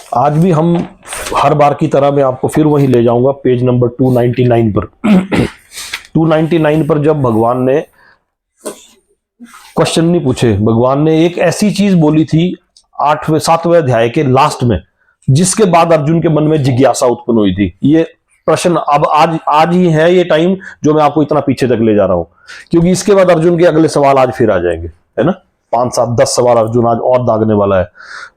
आज भी हम हर बार की तरह मैं आपको फिर वही ले जाऊंगा पेज नंबर 299 पर। 299 पर जब भगवान ने क्वेश्चन नहीं पूछे, भगवान ने एक ऐसी चीज बोली थी 7वें अध्याय के लास्ट में, जिसके बाद अर्जुन के मन में जिज्ञासा उत्पन्न हुई थी। ये प्रश्न अब आज ही है ये टाइम जो मैं आपको इतना पीछे तक ले जा रहा हूं, क्योंकि इसके बाद अर्जुन के अगले सवाल आज फिर आ जाएंगे, है ना। 5, 7, 10 सवाल अर्जुन आज और दागने वाला है।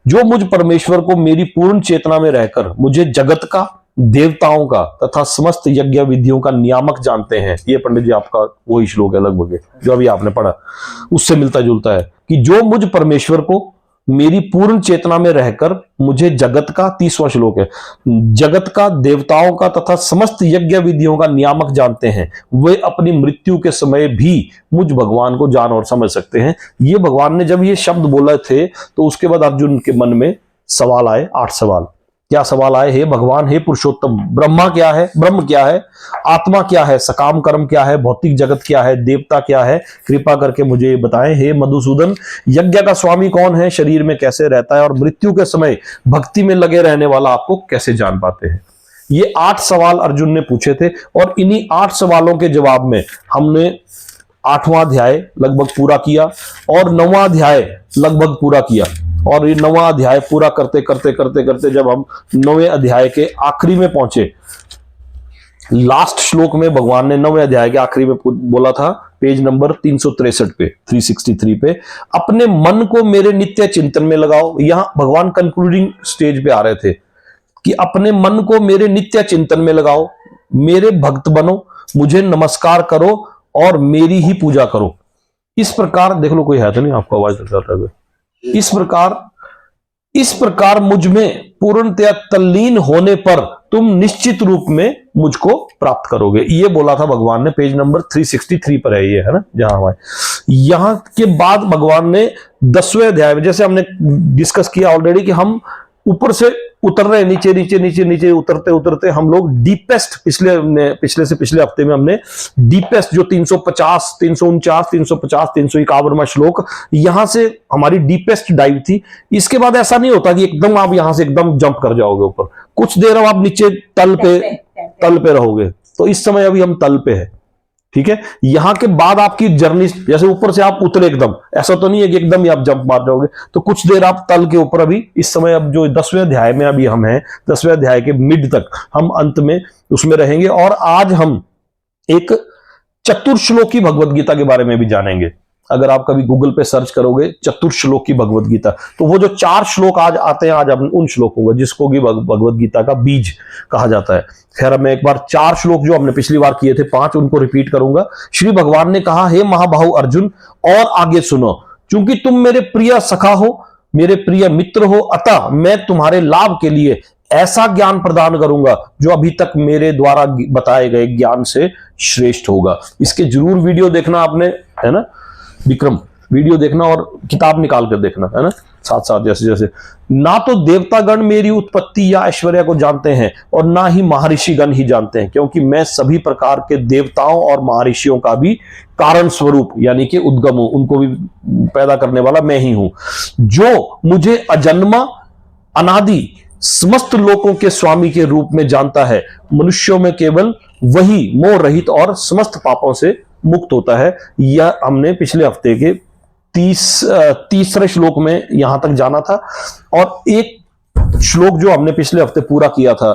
जो मुझ परमेश्वर को मेरी पूर्ण चेतना में रहकर मुझे जगत का, देवताओं का तथा समस्त यज्ञ विधियों का नियामक जानते हैं। ये पंडित जी आपका वही श्लोक है लगभग जो अभी आपने पढ़ा, उससे मिलता जुलता है कि जो मुझ परमेश्वर को मेरी पूर्ण चेतना में रहकर मुझे जगत का, 30वां श्लोक है, जगत का, देवताओं का तथा समस्त यज्ञ विधियों का नियामक जानते हैं, वे अपनी मृत्यु के समय भी मुझ भगवान को जान और समझ सकते हैं। ये भगवान ने जब ये शब्द बोले थे तो उसके बाद अर्जुन के मन में सवाल आए, 8 सवाल। क्या सवाल आए? हे भगवान, हे पुरुषोत्तम, ब्रह्मा क्या है, ब्रह्म क्या है, आत्मा क्या है, सकाम कर्म क्या है, भौतिक जगत क्या है, देवता क्या है, कृपा करके मुझे बताएं। हे मधुसूदन, यज्ञ का स्वामी कौन है, शरीर में कैसे रहता है और मृत्यु के समय भक्ति में लगे रहने वाला आपको कैसे जान पाते हैं। ये 8 सवाल अर्जुन ने पूछे थे और इन्हीं 8 सवालों के जवाब में हमने 8वां अध्याय लगभग पूरा किया और 9वां अध्याय लगभग पूरा किया। और ये 9वां अध्याय पूरा करते करते करते करते जब हम 9वें अध्याय के आखिरी में पहुंचे, लास्ट श्लोक में भगवान ने 9वें अध्याय के आखिरी में बोला था, पेज नंबर 363 पे, 363 पे, अपने मन को मेरे नित्य चिंतन में लगाओ। यहां भगवान कंक्लूडिंग स्टेज पे आ रहे थे कि अपने मन को मेरे नित्य चिंतन में लगाओ, मेरे भक्त बनो, मुझे नमस्कार करो और मेरी ही पूजा करो। इस प्रकार, देख लो कोई है तो नहीं, आपको आवाज लग रहा है। इस प्रकार मुझ में पूर्णतया तल्लीन होने पर तुम निश्चित रूप में मुझको प्राप्त करोगे। ये बोला था भगवान ने, पेज नंबर 363 पर है ये, है ना, जहां हमारे। यहां के बाद भगवान ने 10वें अध्याय में, जैसे हमने डिस्कस किया ऑलरेडी कि हम ऊपर से उतर रहे, नीचे नीचे नीचे नीचे उतरते उतरते हम लोग डीपेस्ट, पिछले हफ्ते में हमने डीपेस्ट जो 350, 349, 350, 351वां श्लोक, यहां से हमारी डीपेस्ट डाइव थी। इसके बाद ऐसा नहीं होता कि एकदम आप यहां से एकदम जंप कर जाओगे ऊपर, कुछ देर अब आप नीचे तल पे रहोगे। तो इस समय अभी हम तल पे है, ठीक है। यहां के बाद आपकी जर्नी, जैसे ऊपर से आप उतरे एकदम, ऐसा तो नहीं है कि एकदम ही आप जंप मार जाओगे, तो कुछ देर आप तल के ऊपर, अभी इस समय अब जो 10वें अध्याय में अभी हम हैं, 10वें अध्याय के मिड तक हम अंत में उसमें रहेंगे। और आज हम एक चतुर्श्लोकी भगवद गीता के बारे में भी जानेंगे। अगर आप कभी गूगल पे सर्च करोगे चतुर्श्लोकी भगवद गीता, तो वो जो 4 श्लोक आज आते हैं, आज उन श्लोकों का जिसको कि भगवद गीता का बीज कहा जाता है। खैर, मैं एक बार 4 श्लोक जो हमने पिछली बार किए थे 5, उनको रिपीट करूंगा। श्री भगवान ने कहा, हे महाबाहु अर्जुन, और आगे सुनो, क्योंकि तुम मेरे प्रिय सखा हो, मेरे प्रिय मित्र हो, अतः मैं तुम्हारे लाभ के लिए ऐसा ज्ञान प्रदान करूंगा जो अभी तक मेरे द्वारा बताए गए ज्ञान से श्रेष्ठ होगा। इसके जरूर वीडियो देखना आपने, है ना विक्रम, वीडियो देखना और किताब निकाल कर देखना, है ना, साथ साथ। जैसे जैसे ना तो देवतागण मेरी उत्पत्ति या ऐश्वर्य को जानते हैं और ना ही महर्षिगण ही जानते हैं, क्योंकि मैं सभी प्रकार के देवताओं और महर्षियों का भी कारण स्वरूप यानी कि उद्गम हूं, उनको भी पैदा करने वाला मैं ही हूं। जो मुझे अजन्मा, अनादि, समस्त लोकों के स्वामी के रूप में जानता है, मनुष्यों में केवल वही मोह रहित और समस्त पापों से मुक्त होता है। यह हमने पिछले हफ्ते के 30वें श्लोक में यहां तक जाना था। और एक श्लोक जो हमने पिछले हफ्ते पूरा किया था,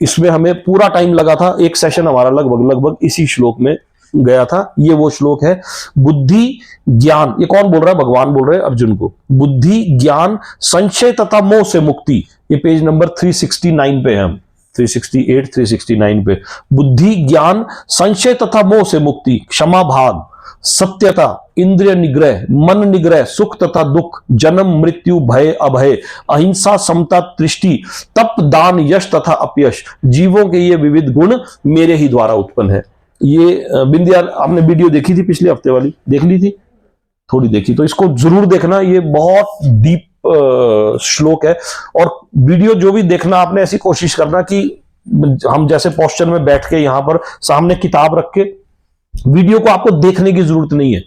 इसमें हमें पूरा टाइम लगा था, एक सेशन हमारा लगभग इसी श्लोक में गया था। ये वो श्लोक है, बुद्धि ज्ञान, ये कौन बोल रहा है? भगवान बोल रहे हैं अर्जुन को। बुद्धि ज्ञान संशय तथा मोह से मुक्ति, ये पेज नंबर 369 पे है हम, 368, 369 पे। बुद्धि ज्ञान संशय तथा मोह से मुक्ति, क्षमा भाग, सत्यता, इंद्रिय निग्रह, मन निग्रह, सुख तथा दुख, जन्म मृत्यु, भय अभय, अहिंसा, समता, दृष्टि, तप, दान, यश तथा अपयश, जीवों के ये विविध गुण मेरे ही द्वारा उत्पन्न है। ये बिंदिया, आपने वीडियो देखी थी पिछले हफ्ते वाली? देख ली थी? थोड़ी देखी तो इसको जरूर देखना, ये बहुत डीप श्लोक है। और वीडियो जो भी देखना आपने, ऐसी कोशिश करना कि हम जैसे पोस्चर में बैठ के यहां पर सामने किताब रख के, वीडियो को आपको देखने की जरूरत नहीं है,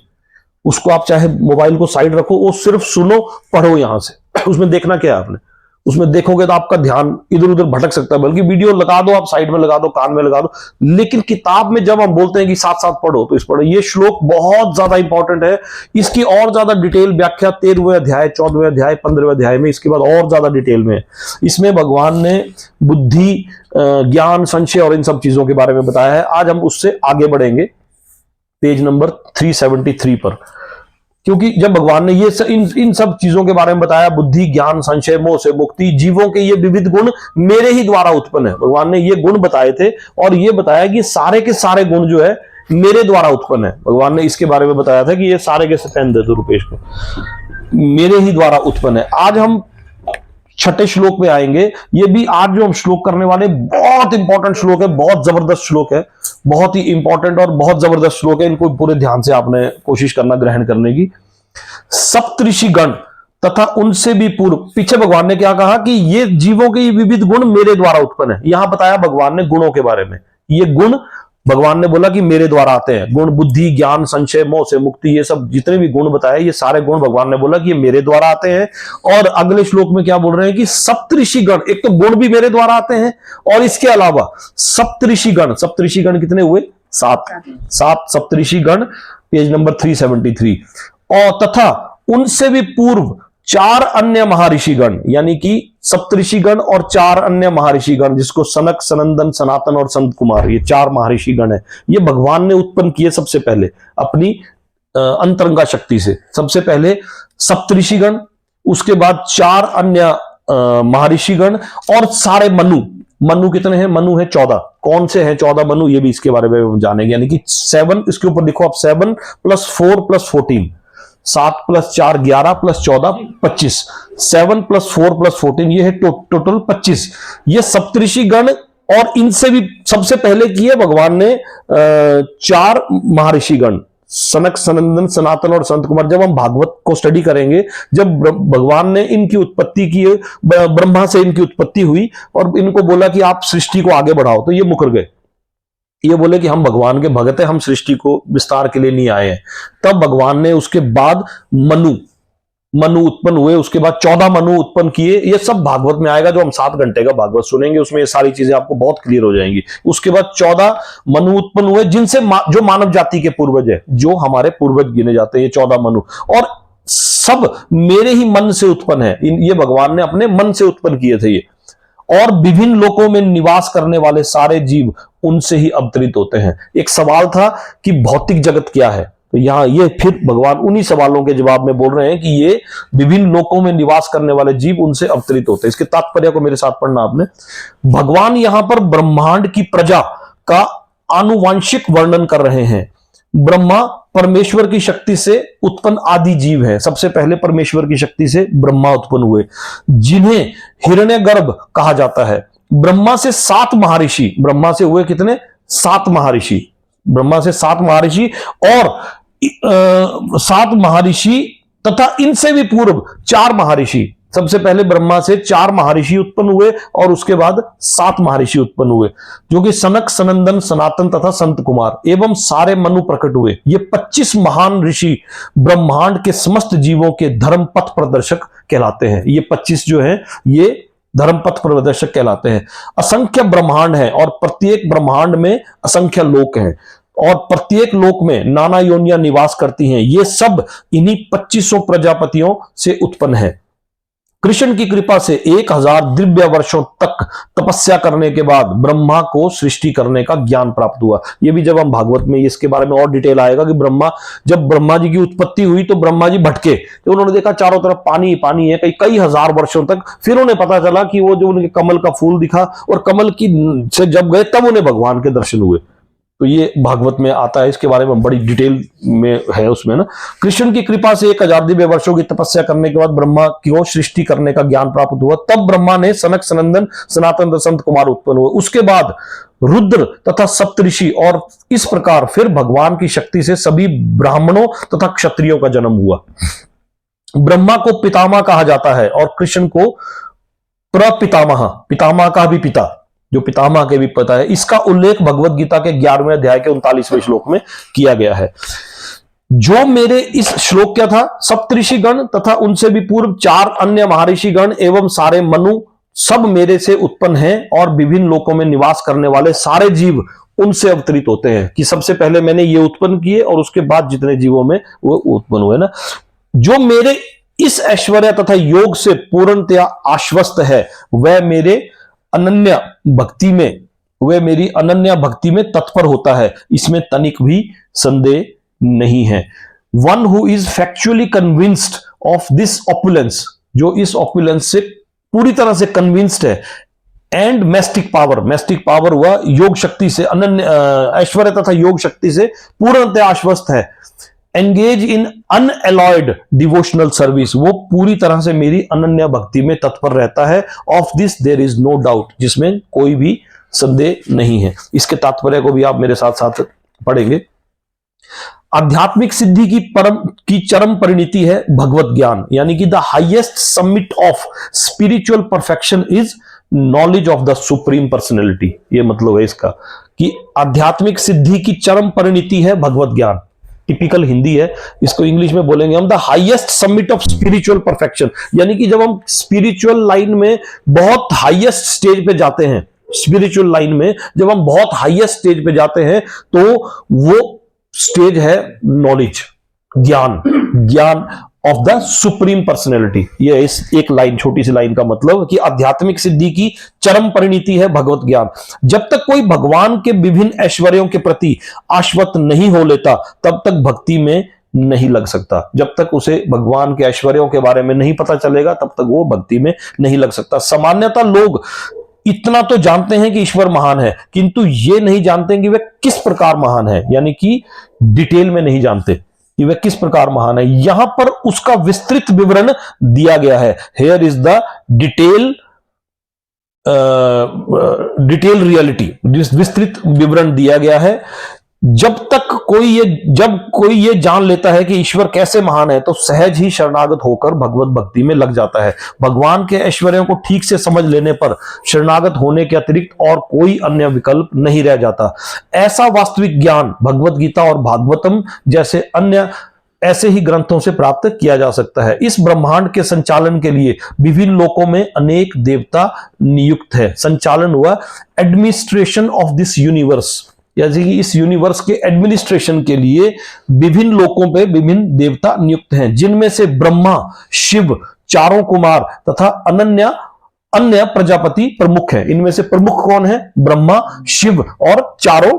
उसको आप चाहे मोबाइल को साइड रखो, वो सिर्फ सुनो, पढ़ो यहां से। उसमें देखना क्या है आपने, उसमें देखोगे तो आपका ध्यान इधर उधर भटक सकता है, बल्कि वीडियो लगा दो, आप साइड में लगा दो, कान में लगा दो, लेकिन किताब में जब हम बोलते हैं कि साथ साथ पढ़ो तो इस पढ़ो। ये श्लोक बहुत ज्यादा इंपॉर्टेंट है, इसकी और ज्यादा डिटेल व्याख्या 13वें अध्याय, 14वें अध्याय, 15वें अध्याय में, इसके बाद और ज्यादा डिटेल में। इसमें भगवान ने बुद्धि, ज्ञान, संशय और इन सब चीजों के बारे में बताया है। आज हम उससे आगे बढ़ेंगे पेज नंबर 373 पर, क्योंकि जब भगवान ने ये इन सब चीजों के बारे में बताया, बुद्धि, ज्ञान, संशय, मोह से मुक्ति, जीवों के ये विविध गुण मेरे ही द्वारा उत्पन्न है। भगवान ने ये गुण बताए थे और ये बताया कि सारे के सारे गुण जो है मेरे द्वारा उत्पन्न है। भगवान ने इसके बारे में बताया था कि ये सारे के पेन दे दो रुपेश को, मेरे ही द्वारा उत्पन्न है। आज हम छठे श्लोक में आएंगे। ये भी आज जो हम श्लोक करने वाले, बहुत इंपॉर्टेंट श्लोक है, बहुत जबरदस्त श्लोक है, बहुत ही इंपॉर्टेंट और बहुत जबरदस्त श्लोक है। इनको पूरे ध्यान से आपने कोशिश करना ग्रहण करने की। सप्तऋषि गण तथा उनसे भी पूर्व, पीछे भगवान ने क्या कहा कि ये जीवों के विविध गुण मेरे द्वारा उत्पन्न है। यहां बताया भगवान ने गुणों के बारे में। ये गुण भगवान ने बोला कि मेरे द्वारा आते हैं। गुण, बुद्धि, ज्ञान, संशय, मोह से मुक्ति, ये सब जितने भी गुण बताए, ये सारे गुण भगवान ने बोला कि ये मेरे द्वारा आते हैं। और अगले श्लोक में क्या बोल रहे हैं कि सप्तऋषि गण, एक तो गुण भी मेरे द्वारा आते हैं और इसके अलावा सप्तऋषि गण, सप्तऋषि गण कितने हुए? 7 सप्तऋषि गण, पेज नंबर 373। और तथा उनसे भी पूर्व 4 अन्य महर्षिगण, यानी कि सप्तऋषिगण और 4 अन्य महर्षिगण, जिसको सनक, सनंदन, सनातन और संत कुमार, ये 4 महर्षिगण है। ये भगवान ने उत्पन्न किए सबसे पहले अपनी अंतरंगा शक्ति से। सबसे पहले सप्तऋषिगण, उसके बाद 4 अन्य महर्षिगण और सारे मनु। मनु कितने हैं? मनु है 14। कौन से हैं 14 मनु? ये भी इसके बारे में हम जानेंगे। यानी कि 7, इसके ऊपर लिखो आप 7 + 4 + 14, 7 + 4 11 + 14 25, 7 + 4 + 14, ये है टोटल 25। ये सप्तऋषि गण, और इनसे भी सबसे पहले किए भगवान ने 4 महर्षि गण, सनक, सनंदन, सनातन और संत कुमार। जब हम भागवत को स्टडी करेंगे, जब भगवान ने इनकी उत्पत्ति की, ब्रह्मा से इनकी उत्पत्ति हुई और इनको बोला कि आप सृष्टि को आगे बढ़ाओ, तो ये मुकर गए। ये बोले कि हम भगवान के भगत हैं, हम सृष्टि को विस्तार के लिए नहीं आए हैं। तब भगवान ने उसके बाद मनु उत्पन्न हुए, उसके बाद 14 मनु उत्पन्न किए। ये सब भागवत में आएगा, जो हम 7 घंटे का भागवत सुनेंगे उसमें ये सारी चीजें आपको बहुत क्लियर हो जाएंगी। उसके बाद 14 मनु उत्पन्न हुए, जिनसे जो मानव जाति के पूर्वज है, जो हमारे पूर्वज गिने जाते हैं, ये 14 मनु, और सब मेरे ही मन से उत्पन्न है। ये भगवान ने अपने मन से उत्पन्न किए थे ये। और विभिन्न लोकों में निवास करने वाले सारे जीव उनसे ही अवतरित होते हैं। एक सवाल था कि भौतिक जगत क्या है, तो यहां ये फिर भगवान उन्हीं सवालों के जवाब में बोल रहे हैं कि ये विभिन्न लोकों में निवास करने वाले जीव उनसे अवतरित होते हैं। इसके तात्पर्य को मेरे साथ पढ़ना आपने। भगवान यहां पर ब्रह्मांड की प्रजा का आनुवांशिक वर्णन कर रहे हैं। ब्रह्मा परमेश्वर की शक्ति से उत्पन्न आदि जीव है। सबसे पहले परमेश्वर की शक्ति से ब्रह्मा उत्पन्न हुए, जिन्हें हिरण्यगर्भ कहा जाता है। ब्रह्मा से 7 महर्षि, ब्रह्मा से हुए कितने? 7 महर्षि। ब्रह्मा से 7 महर्षि और 7 महर्षि तथा इनसे भी पूर्व 4 महर्षि। सबसे पहले ब्रह्मा से 4 महर्षि उत्पन्न हुए और उसके बाद 7 महर्षि उत्पन्न हुए, जो कि सनक, सनंदन, सनातन तथा संत कुमार एवं सारे मनु प्रकट हुए। ये 25 महान ऋषि ब्रह्मांड के समस्त जीवों के धर्म पथ प्रदर्शक कहलाते हैं। ये 25 जो है ये धर्म पथ प्रदर्शक कहलाते हैं। असंख्य ब्रह्मांड है और प्रत्येक ब्रह्मांड में असंख्य लोक हैं और प्रत्येक लोक में नाना योनियां निवास करती हैं। ये सब इन्हीं 2500 प्रजापतियों से उत्पन्न है। कृष्ण की कृपा से 1000 दिव्य वर्षों तक तपस्या करने के बाद ब्रह्मा को सृष्टि करने का ज्ञान प्राप्त हुआ। ये भी जब हम भागवत में इसके बारे में और डिटेल आएगा कि जब ब्रह्मा जी की उत्पत्ति हुई तो ब्रह्मा जी भटके, तो उन्होंने देखा चारों तरफ पानी पानी है कई हजार वर्षों तक। फिर उन्हें पता चला कि वो जो उनके कमल का फूल दिखा और कमल की से जब गए तब उन्हें भगवान के दर्शन हुए। तो ये भागवत में आता है, इसके बारे में बड़ी डिटेल में है उसमें ना। कृष्ण की कृपा से 1000 दिव्य वर्षों की तपस्या करने के बाद ब्रह्मा को सृष्टि करने का ज्ञान प्राप्त हुआ। तब ब्रह्मा ने सनक, सनंदन, सनातन, संत कुमार उत्पन्न हुए। उसके बाद रुद्र तथा सप्तऋषि, और इस प्रकार फिर भगवान की शक्ति से सभी ब्राह्मणों तथा क्षत्रियों का जन्म हुआ। ब्रह्मा को पितामह कहा जाता है और कृष्ण को प्रपितामह, पितामह का भी पिता, जो पितामह के भी पता है। इसका उल्लेख भगवत गीता के 11वें अध्याय के 39वें श्लोक में किया गया है। जो मेरे इस श्लोक क्या था, सप्तऋषि गण तथा उनसे भी पूर्व 4 अन्य महर्षि गण एवं सारे मनु सब मेरे से उत्पन्न हैं, और विभिन्न लोकों में निवास करने वाले सारे जीव उनसे अवतरित होते हैं। कि सबसे पहले मैंने ये उत्पन्न किए और उसके बाद जितने जीवों में वो उत्पन्न हुए ना, जो मेरे इस ऐश्वर्य तथा योग से पूर्णतया आश्वस्त है, वह मेरी अनन्य भक्ति में तत्पर होता है, इसमें तनिक भी संदेह नहीं है। One who is factually convinced of this opulence, जो इस ऑपुलेंस से पूरी तरह से कन्विंस्ड है, एंड मैस्टिक पावर हुआ योग शक्ति से, अनन्य ऐश्वर्य तथा योग शक्ति से पूर्णतः आश्वस्त है, एंगेज इन अनएलॉयड डिवोशनल सर्विस, वो पूरी तरह से मेरी अनन्य भक्ति में तत्पर रहता है। Of this there is no doubt, जिसमें कोई भी संदेह नहीं है। इसके तात्पर्य को भी आप मेरे साथ साथ पढ़ेंगे। आध्यात्मिक सिद्धि की चरम परिणति है भगवत ज्ञान, यानी कि the highest summit of spiritual perfection is knowledge of the supreme personality. ये मतलब है इसका कि आध्यात्मिक सिद्धि की चरम परिणति है भगवत ज्ञान। टिपिकल हिंदी है, इसको इंग्लिश में बोलेंगे हम the highest summit of spiritual perfection, यानी कि जब हम स्पिरिचुअल लाइन में बहुत हाईएस्ट स्टेज पे जाते हैं, स्पिरिचुअल लाइन में जब हम बहुत हाईएस्ट स्टेज पे जाते हैं, तो वो स्टेज है नॉलेज, ज्ञान ऑफ द सुप्रीम पर्सनैलिटी। ये इस एक लाइन, छोटी सी लाइन का मतलब कि आध्यात्मिक सिद्धि की चरम परिणति है भगवत ज्ञान। जब तक कोई भगवान के विभिन्न ऐश्वर्यों के प्रति आश्वस्त नहीं हो लेता, तब तक भक्ति में नहीं लग सकता। जब तक उसे भगवान के ऐश्वर्यों के बारे में नहीं पता चलेगा, तब तक वो भक्ति में नहीं लग सकता। सामान्यतः लोग इतना तो जानते हैं कि ईश्वर महान है, किंतु ये नहीं जानते कि वह किस प्रकार महान है, यानी कि डिटेल में नहीं जानते कि वह किस प्रकार महान है। यहां पर उसका विस्तृत विवरण दिया गया है। Here is the detail reality, विस्तृत विवरण दिया गया है। जब कोई ये जान लेता है कि ईश्वर कैसे महान है, तो सहज ही शरणागत होकर भगवत भक्ति में लग जाता है। भगवान के ऐश्वर्यों को ठीक से समझ लेने पर शरणागत होने के अतिरिक्त और कोई अन्य विकल्प नहीं रह जाता। ऐसा वास्तविक ज्ञान भगवत गीता और भागवतम जैसे अन्य ऐसे ही ग्रंथों से प्राप्त किया जा सकता है। इस ब्रह्मांड के संचालन के लिए विभिन्न लोकों में अनेक देवता नियुक्त है। संचालन हुआ एडमिनिस्ट्रेशन ऑफ दिस यूनिवर्स, यानी कि इस यूनिवर्स के एडमिनिस्ट्रेशन के लिए विभिन्न लोकों पे विभिन्न देवता नियुक्त हैं, जिनमें से ब्रह्मा, शिव, चारों कुमार तथा अन्य प्रजापति प्रमुख हैं। इनमें से प्रमुख कौन है? ब्रह्मा, शिव और चारों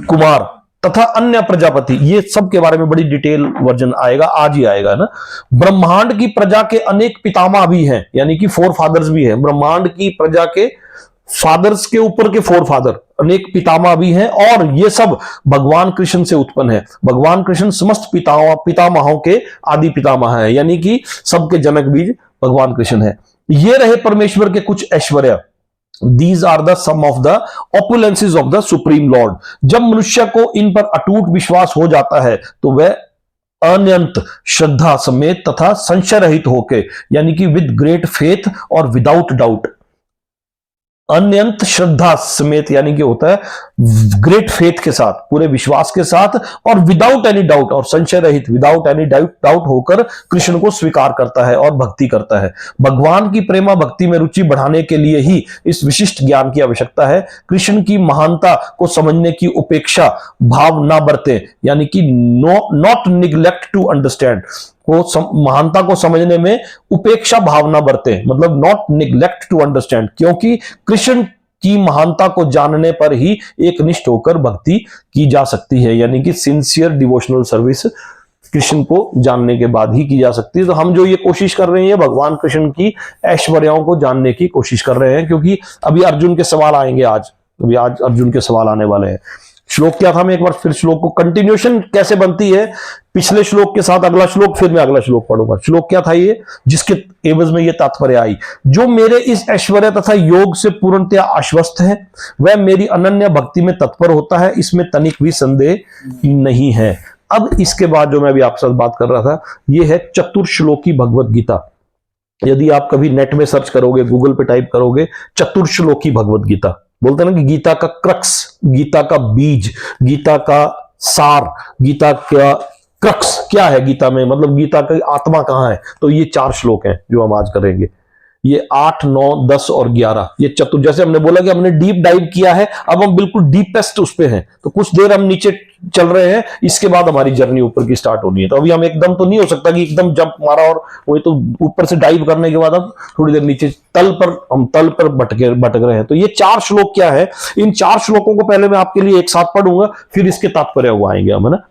कुमार तथा अन्य प्रजापति। ये सब के बारे में बड़ी डिटेल वर्जन आएगा, आज ही आएगा ना। ब्रह्मांड की प्रजा के अनेक पितामह भी हैं, यानी कि 4 फादर्स भी हैं। ब्रह्मांड की प्रजा के फादर्स के ऊपर के 4 फादर, अनेक पितामह भी हैं, और ये सब भगवान कृष्ण से उत्पन्न है। भगवान कृष्ण समस्त पितामहों के आदि पितामह है, यानी कि सबके जनक बीज भगवान कृष्ण है। ये रहे परमेश्वर के कुछ ऐश्वर्य। These are the sum of the opulences of the Supreme Lord। जब मनुष्य को इन पर अटूट विश्वास हो जाता है, तो वह अनंत श्रद्धा समेत तथा संशय रहित होके, यानी कि विद ग्रेट फेथ और विदाउट डाउट, अनंत श्रद्धा समेत यानी कि होता है ग्रेट फेथ के साथ, पूरे विश्वास के साथ, और विदाउट एनी डाउट, और संशय रहित, विदाउट एनी डाउट होकर कृष्ण को स्वीकार करता है और भक्ति करता है। भगवान की प्रेमा भक्ति में रुचि बढ़ाने के लिए ही इस विशिष्ट ज्ञान की आवश्यकता है। कृष्ण की महानता को समझने की उपेक्षा भाव ना बरते, यानी कि नॉट निग्लेक्ट टू अंडरस्टैंड, महानता को समझने में उपेक्षा भावना बरते, मतलब नॉट निग्लेक्ट टू अंडरस्टैंड, क्योंकि कृष्ण की महानता को जानने पर ही एकनिष्ठ होकर भक्ति की जा सकती है, यानी कि सिंसियर डिवोशनल सर्विस कृष्ण को जानने के बाद ही की जा सकती है। तो हम जो ये कोशिश कर रहे हैं, भगवान कृष्ण की ऐश्वर्यों को जानने की कोशिश कर रहे हैं, क्योंकि अभी अर्जुन के सवाल आएंगे, आज अर्जुन के सवाल आने वाले हैं। श्लोक क्या था, मैं एक बार फिर श्लोक को, कंटिन्यूएशन कैसे बनती है पिछले श्लोक के साथ अगला श्लोक, फिर मैं अगला श्लोक पढ़ूंगा। श्लोक क्या था ये, जिसके एवज में ये तात्पर्य आई, जो मेरे इस ऐश्वर्य तथा योग से पूर्णतया आश्वस्त है, वह मेरी अनन्य भक्ति में तत्पर होता है, इसमें तनिक भी संदेह नहीं है। अब इसके बाद जो मैं अभी आपके साथ बात कर रहा था, यह है चतुर्श्लोकी भगवत गीता। यदि आप कभी नेट में सर्च करोगे, गूगल पे टाइप करोगे चतुर्श्लोकी भगवत गीता, बोलते हैं ना कि गीता का क्रक्स, गीता का बीज, गीता का सार, गीता का क्रक्स क्या है गीता में, मतलब गीता की आत्मा कहां है, तो ये 4 श्लोक हैं जो हम आज करेंगे। ये 8, 9, 10 और 11, ये चतुर, जैसे हमने बोला कि हमने डीप डाइव किया है, अब हम बिल्कुल डीपेस्ट उस पे हैं, तो कुछ देर हम नीचे चल रहे हैं, इसके बाद हमारी जर्नी ऊपर की स्टार्ट होनी है। तो अभी हम एकदम तो नहीं हो सकता कि एकदम जंप मारा और वही, तो ऊपर से डाइव करने के बाद अब थोड़ी देर नीचे हम तल पर भटक रहे हैं। तो ये 4 श्लोक क्या है, इन 4 श्लोकों को पहले मैं आपके लिए एक साथ पढ़ूंगा, फिर इसके तात्पर्य हुआ आएंगे हम, है ना।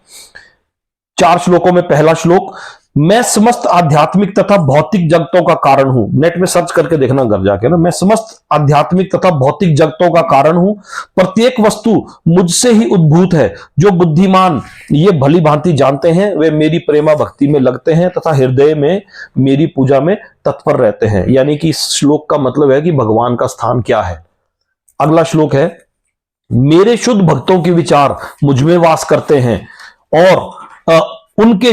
4 श्लोकों में पहला श्लोक, मैं समस्त आध्यात्मिक तथा भौतिक जगतों का कारण हूं। नेट में सर्च करके देखना घर जाके ना, मैं समस्त आध्यात्मिक तथा भौतिक जगतों का कारण हूं। प्रत्येक वस्तु मुझसे ही उद्भूत है। जो बुद्धिमान ये भली भांति जानते हैं वे मेरी प्रेमा भक्ति में लगते हैं तथा हृदय में मेरी पूजा में तत्पर रहते हैं। यानी कि इस श्लोक का मतलब है कि भगवान का स्थान क्या है। अगला श्लोक है, मेरे शुद्ध भक्तों के विचार मुझ में वास करते हैं और उनके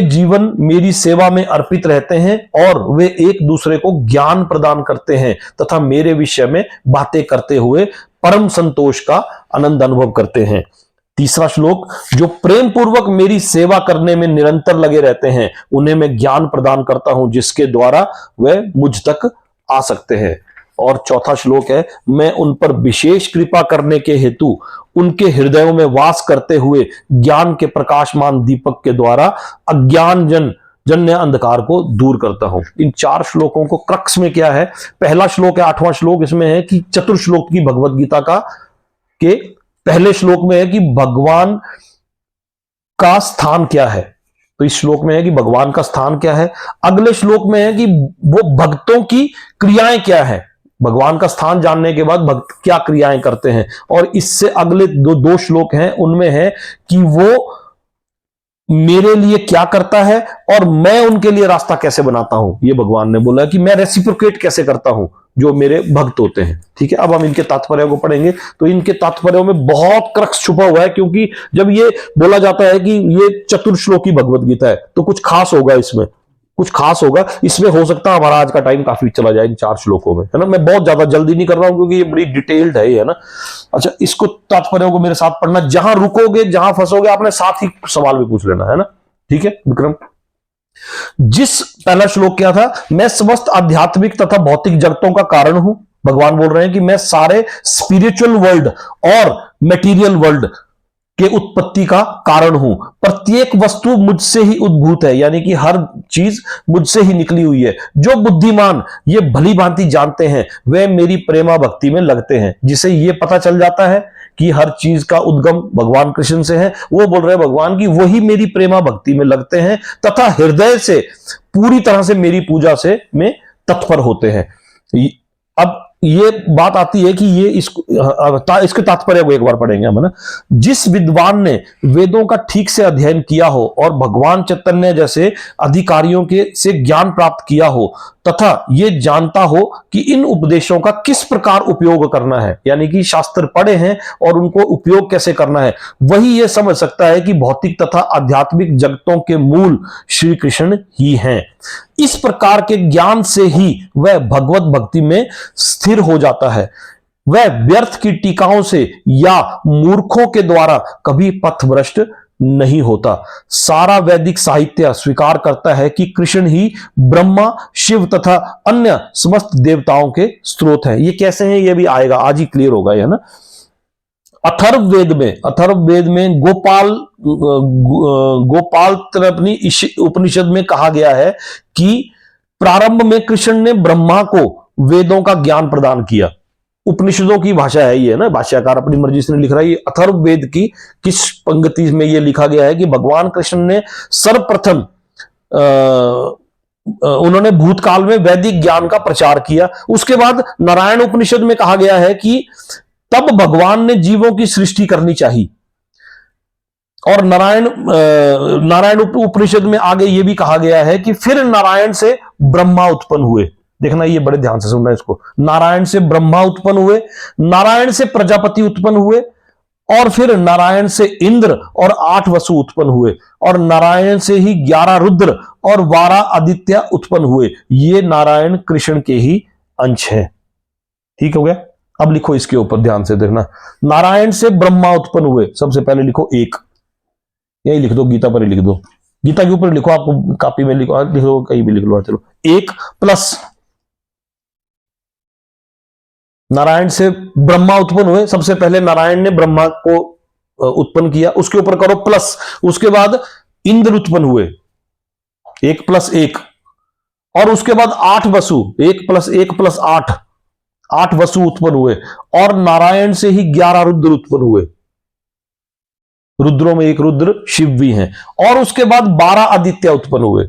जीवन मेरी सेवा में अर्पित रहते हैं और वे एक दूसरे को ज्ञान प्रदान करते हैं तथा मेरे विषय में बातें करते हुए परम संतोष का आनंद अनुभव करते हैं। तीसरा श्लोक, जो प्रेम पूर्वक मेरी सेवा करने में निरंतर लगे रहते हैं उन्हें मैं ज्ञान प्रदान करता हूं जिसके द्वारा वे मुझ तक आ सकते हैं। और चौथा श्लोक है, मैं उन पर विशेष कृपा करने के हेतु उनके हृदयों में वास करते हुए ज्ञान के प्रकाशमान दीपक के द्वारा अज्ञान जन्य अंधकार को दूर करता हूं। इन 4 श्लोकों को क्रक्स में क्या है, पहला श्लोक है 8वां श्लोक, इसमें है कि चतुर श्लोक की भगवत गीता का के पहले श्लोक में है कि भगवान का स्थान क्या है। तो इस श्लोक में है कि भगवान का स्थान क्या है। अगले श्लोक में है कि वो भक्तों की क्रियाएं क्या है। भगवान का स्थान जानने के बाद भक्त क्या क्रियाएं करते हैं। और इससे अगले दो श्लोक हैं, उनमें है कि वो मेरे लिए क्या करता है और मैं उनके लिए रास्ता कैसे बनाता हूं। ये भगवान ने बोला कि मैं रेसिप्रोकेट कैसे करता हूं जो मेरे भक्त होते हैं। ठीक है, अब हम इनके तात्पर्य को पढ़ेंगे। तो इनके तात्पर्यों में बहुत क्रक्स छुपा हुआ है, क्योंकि जब ये बोला जाता है कि ये चतुर श्लोकी भगवत गीता है तो कुछ खास होगा, इसमें कुछ खास होगा। इसमें हो सकता है हमारा आज का टाइम काफी चला जाए इन 4 श्लोकों में, है ना। मैं बहुत ज्यादा जल्दी नहीं कर रहा हूं क्योंकि ये बड़ी डिटेल्ड है ना। अच्छा, इसको तात्पर्यों को मेरे साथ पढ़ना, जहां रुकोगे जहां फंसोगे आपने साथ ही सवाल भी पूछ लेना, है ना। ठीक है विक्रम। जिस पहला श्लोक क्या था, मैं समस्त आध्यात्मिक तथा भौतिक जगतों का कारण हूं। भगवान बोल रहे हैं कि मैं सारे स्पिरिचुअल वर्ल्ड और मटेरियल वर्ल्ड के उत्पत्ति का कारण हूं। प्रत्येक वस्तु मुझसे ही उद्भूत है, यानी कि हर चीज मुझसे ही निकली हुई है। जो बुद्धिमान ये भली भांति जानते हैं वे मेरी प्रेमा भक्ति में लगते हैं। जिसे ये पता चल जाता है कि हर चीज का उद्गम भगवान कृष्ण से है, वो बोल रहे हैं भगवान की वही मेरी प्रेमा भक्ति में लगते हैं तथा हृदय से पूरी तरह से मेरी पूजा से में तत्पर होते हैं। अब ये बात आती है कि ये इसके तात्पर्य को एक बार पढ़ेंगे हम, है ना। जिस विद्वान ने वेदों का ठीक से अध्ययन किया हो और भगवान चैतन्य जैसे अधिकारियों के से ज्ञान प्राप्त किया हो तथा ये जानता हो कि इन उपदेशों का किस प्रकार उपयोग करना है, यानी कि शास्त्र पढ़े हैं और उनको उपयोग कैसे करना है, वही ये समझ सकता है कि भौतिक तथा आध्यात्मिक जगतों के मूल श्री कृष्ण ही हैं। इस प्रकार के ज्ञान से ही वह भगवत भक्ति में स्थिर हो जाता है। वह व्यर्थ की टीकाओं से या मूर्खों के द्वारा कभी पथभ्रष्ट नहीं होता। सारा वैदिक साहित्य स्वीकार करता है कि कृष्ण ही ब्रह्मा, शिव तथा अन्य समस्त देवताओं के स्रोत हैं। ये कैसे हैं ये भी आएगा, आज ही क्लियर होगा, है ना। अथर्ववेद में गोपाल उपनिषद में कहा गया है कि प्रारंभ में कृष्ण ने ब्रह्मा को वेदों का ज्ञान प्रदान किया। उपनिषदों की भाषा है ये, ना, भाष्यकार अपनी मर्जी से लिख रहा है। ये अथर्ववेद की किस पंक्ति में ये लिखा गया है कि भगवान कृष्ण ने सर्वप्रथम उन्होंने भूतकाल में वैदिक ज्ञान का प्रचार किया। उसके बाद नारायण उपनिषद में कहा गया है कि तब भगवान ने जीवों की सृष्टि करनी चाहिए। और नारायण उपनिषद में आगे यह भी कहा गया है कि फिर नारायण से ब्रह्मा उत्पन्न हुए। देखना, ये बड़े ध्यान से सुनना इसको। नारायण से ब्रह्मा उत्पन्न हुए, नारायण से प्रजापति उत्पन्न हुए, और फिर नारायण से इंद्र और 8 वसु उत्पन्न हुए, और नारायण से ही 11 रुद्र और 12 आदित्य उत्पन्न हुए। ये नारायण कृष्ण के ही अंश हैं। ठीक हो गया। अब लिखो इसके ऊपर ध्यान से देखना, नारायण से ब्रह्मा उत्पन्न हुए, सबसे पहले लिखो एक, यही लिख दो, गीता पर ही लिख दो, गीता के ऊपर लिखो, आपको कॉपी में लिखो, लिखो कहीं भी लिख लो, चलो एक प्लस नारायण से ब्रह्मा उत्पन्न हुए, सबसे पहले नारायण ने ब्रह्मा को उत्पन्न किया, उसके ऊपर करो प्लस, उसके बाद इंद्र उत्पन्न हुए, एक प्लस एक, और उसके बाद 8 वसु, एक प्लस 8, 8 वसु उत्पन्न हुए, और नारायण से ही 11 रुद्र उत्पन्न हुए, रुद्रों में एक रुद्र शिव भी हैं, और उसके बाद 12 आदित्य उत्पन्न हुए।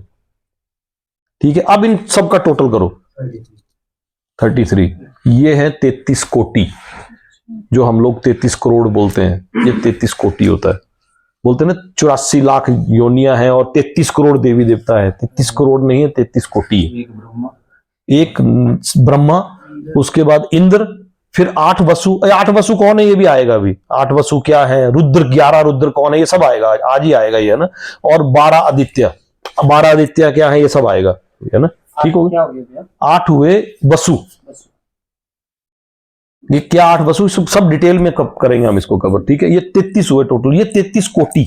ठीक है, अब इन सब का टोटल करो 33, ये है 33 कोटि, जो हम लोग 33 करोड़ बोलते हैं, ये 33 कोटि होता है। बोलते हैं ना 84 लाख योनियां हैं और 33 करोड़ देवी देवता है, 33 करोड़ नहीं है, 33 कोटि है। एक ब्रह्मा, उसके बाद इंद्र, फिर 8 वसु, 8 वसु कौन है ये भी आएगा अभी, 8 वसु क्या है, रुद्र, 11 रुद्र कौन है ये सब आएगा, आज ही आएगा ये, है ना, और 12 आदित्य, 12 आदित्य क्या है ये सब आएगा, है ना, ठीक हो गया। 8 हुए वसु, ये क्या 8 वसु, सब डिटेल में कब करेंगे हम इसको कवर, ठीक है। ये 33 हुए टोटल, ये 33 कोटि,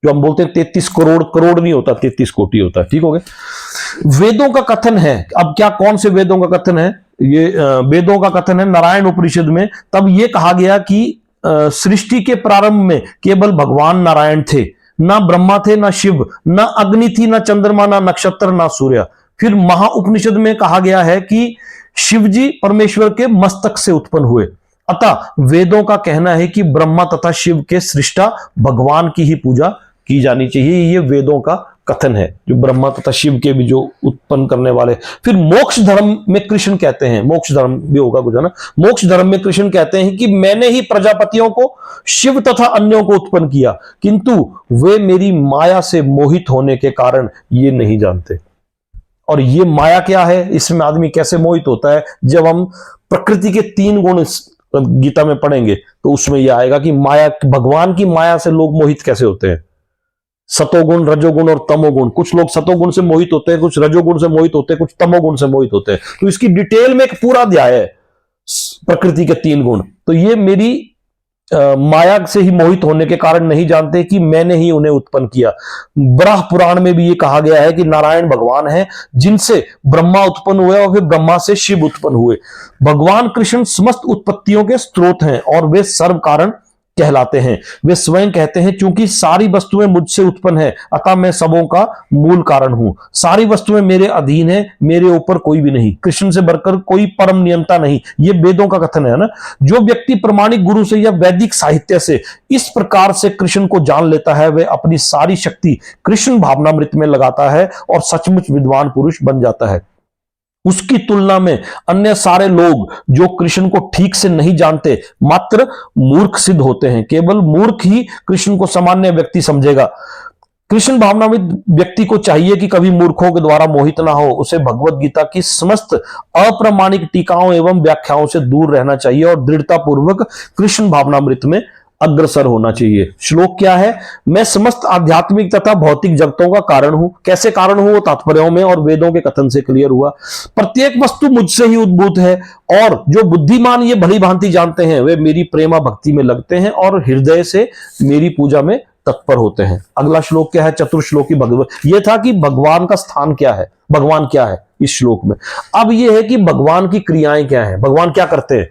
जो हम बोलते हैं 33 करोड़, करोड़ नहीं होता, 33 कोटि होता है, ठीक हो गया। वेदों का कथन है, अब क्या, कौन से वेदों का कथन है, ये वेदों का कथन है नारायण उपनिषद में, तब ये कहा गया कि सृष्टि के प्रारंभ में केवल भगवान नारायण थे, ना ब्रह्मा थे, ना शिव, ना अग्नि थी, ना चंद्रमा, ना नक्षत्र, ना सूर्य। फिर महा उपनिषद में कहा गया है कि शिवजी परमेश्वर के मस्तक से उत्पन्न हुए, अतः वेदों का कहना है कि ब्रह्मा तथा शिव के सृष्टा भगवान की ही पूजा की जानी चाहिए, ये वेदों का कथन है, जो ब्रह्मा तथा शिव के भी जो उत्पन्न करने वाले। फिर मोक्ष धर्म में कृष्ण कहते हैं, मोक्ष धर्म भी होगा कुछ, है ना, मोक्ष धर्म में कृष्ण कहते हैं कि मैंने ही प्रजापतियों को, शिव तथा अन्यों को उत्पन्न किया, किंतु वे मेरी माया से मोहित होने के कारण ये नहीं जानते। और ये माया क्या है, इसमें आदमी कैसे मोहित होता है, जब हम प्रकृति के 3 गुण गीता में पढ़ेंगे तो उसमें यह आएगा कि माया, भगवान की माया से लोग मोहित कैसे होते हैं, सतोगुण, रजोगुण और तमोगुण। कुछ लोग सतोगुण से मोहित होते हैं, कुछ रजोगुण से मोहित होते हैं, कुछ तमोगुण से मोहित होते हैं। तो इसकी डिटेल में एक पूरा अध्याय है प्रकृति के 3 गुण। तो ये मेरी माया से ही मोहित होने के कारण नहीं जानते कि मैंने ही उन्हें उत्पन्न किया। ब्रह्म पुराण में भी ये कहा गया है कि नारायण भगवान है जिनसे ब्रह्मा उत्पन्न हुए और फिर ब्रह्मा से शिव उत्पन्न हुए। भगवान कृष्ण समस्त उत्पत्तियों के स्रोत हैं और वे सर्व कारण कहलाते हैं। वे स्वयं कहते हैं, क्योंकि सारी वस्तुएं मुझसे उत्पन्न है, अतः मैं सबों का मूल कारण हूं। सारी वस्तुएं मेरे अधीन है, मेरे ऊपर कोई भी नहीं, कृष्ण से बढ़कर कोई परम नियंता नहीं। ये वेदों का कथन है ना। जो व्यक्ति प्रमाणिक गुरु से या वैदिक साहित्य से इस प्रकार से कृष्ण को जान लेता है, वह अपनी सारी शक्ति कृष्ण भावनामृत में लगाता है और सचमुच विद्वान पुरुष बन जाता है। उसकी तुलना में अन्य सारे लोग जो कृष्ण को ठीक से नहीं जानते, मात्र मूर्ख सिद्ध होते हैं। केवल मूर्ख ही कृष्ण को सामान्य व्यक्ति समझेगा। कृष्ण भावनामृत व्यक्ति को चाहिए कि कभी मूर्खों के द्वारा मोहित ना हो। उसे भगवत गीता की समस्त अप्रामाणिक टीकाओं एवं व्याख्याओं से दूर रहना चाहिए और दृढ़ता पूर्वक कृष्ण भावनामृत में अग्रसर होना चाहिए। श्लोक क्या है? मैं समस्त आध्यात्मिक तथा भौतिक जगतों का कारण हूं। कैसे कारण हूं? वो तात्पर्यों में और वेदों के कथन से क्लियर हुआ। प्रत्येक वस्तु मुझसे ही उद्भूत है और जो बुद्धिमान ये भली भांति जानते हैं, वे मेरी प्रेमा भक्ति में लगते हैं और हृदय से मेरी पूजा में तत्पर होते हैं। अगला श्लोक क्या है? चतुर्श्लोकी भगवत। ये था कि भगवान का स्थान क्या है, भगवान क्या है इस श्लोक में। अब यह है कि भगवान की क्रियाएं क्या है, भगवान क्या करते हैं,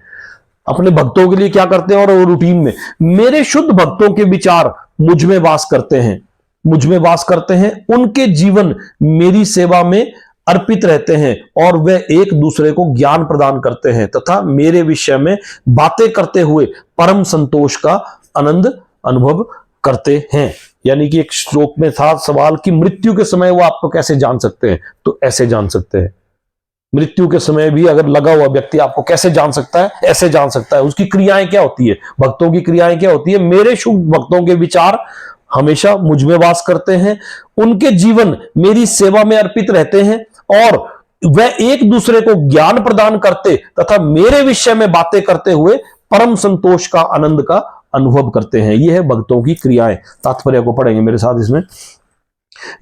अपने भक्तों के लिए क्या करते हैं। और रूटीन में मेरे शुद्ध भक्तों के विचार मुझ में वास करते हैं, मुझ में वास करते हैं। उनके जीवन मेरी सेवा में अर्पित रहते हैं और वे एक दूसरे को ज्ञान प्रदान करते हैं तथा मेरे विषय में बातें करते हुए परम संतोष का आनंद अनुभव करते हैं। यानी कि एक श्लोक में था सवाल कि मृत्यु के समय वो आपको कैसे जान सकते हैं, तो ऐसे जान सकते हैं। मृत्यु के समय भी अगर लगा हुआ व्यक्ति आपको कैसे जान सकता है? ऐसे जान सकता है। उसकी क्रियाएं क्या होती है, भक्तों की क्रियाएं क्या होती है? मेरे शुभ भक्तों के विचार हमेशा मुझ में वास करते हैं, उनके जीवन मेरी सेवा में अर्पित रहते हैं और वह एक दूसरे को ज्ञान प्रदान करते तथा मेरे विषय में बातें करते हुए परम संतोष का, आनंद का अनुभव करते हैं। यह है भक्तों की क्रियाएं। तात्पर्य को पढ़ेंगे मेरे साथ इसमें।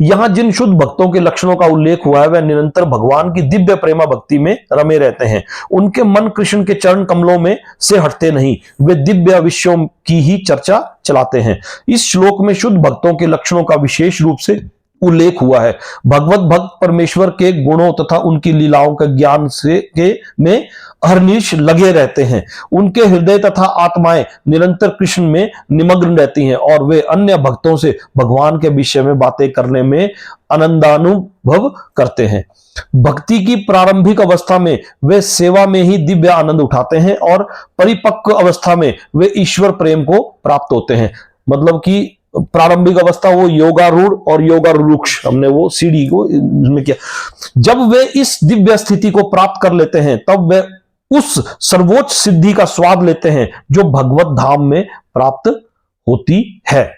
यहां जिन शुद्ध भक्तों के लक्षणों का उल्लेख हुआ है वह निरंतर भगवान की दिव्य प्रेमा भक्ति में रमे रहते हैं। उनके मन कृष्ण के चरण कमलों में से हटते नहीं, वे दिव्य विषयों की ही चर्चा चलाते हैं। इस श्लोक में शुद्ध भक्तों के लक्षणों का विशेष रूप से उल्लेख हुआ है। भगवत भक्त परमेश्वर के गुणों तथा उनकी लीलाओं के ज्ञान में अहर्निश लगे रहते हैं। उनके हृदय तथा आत्माएं निरंतर कृष्ण में निमग्न रहती हैं और वे अन्य भक्तों से भगवान के विषय में बातें करने में आनंदानुभव करते हैं। भक्ति की प्रारंभिक अवस्था में वे सेवा में ही दिव्य आनंद उठाते हैं और परिपक्व अवस्था में वे ईश्वर प्रेम को प्राप्त होते हैं। मतलब कि प्रारंभिक अवस्था वो योगारूढ़ और योगारूढ़, हमने वो सीढ़ी को इसमें किया। जब वे इस दिव्य स्थिति को प्राप्त कर लेते हैं तब वे उस सर्वोच्च सिद्धि का स्वाद लेते हैं जो भगवत धाम में प्राप्त होती है।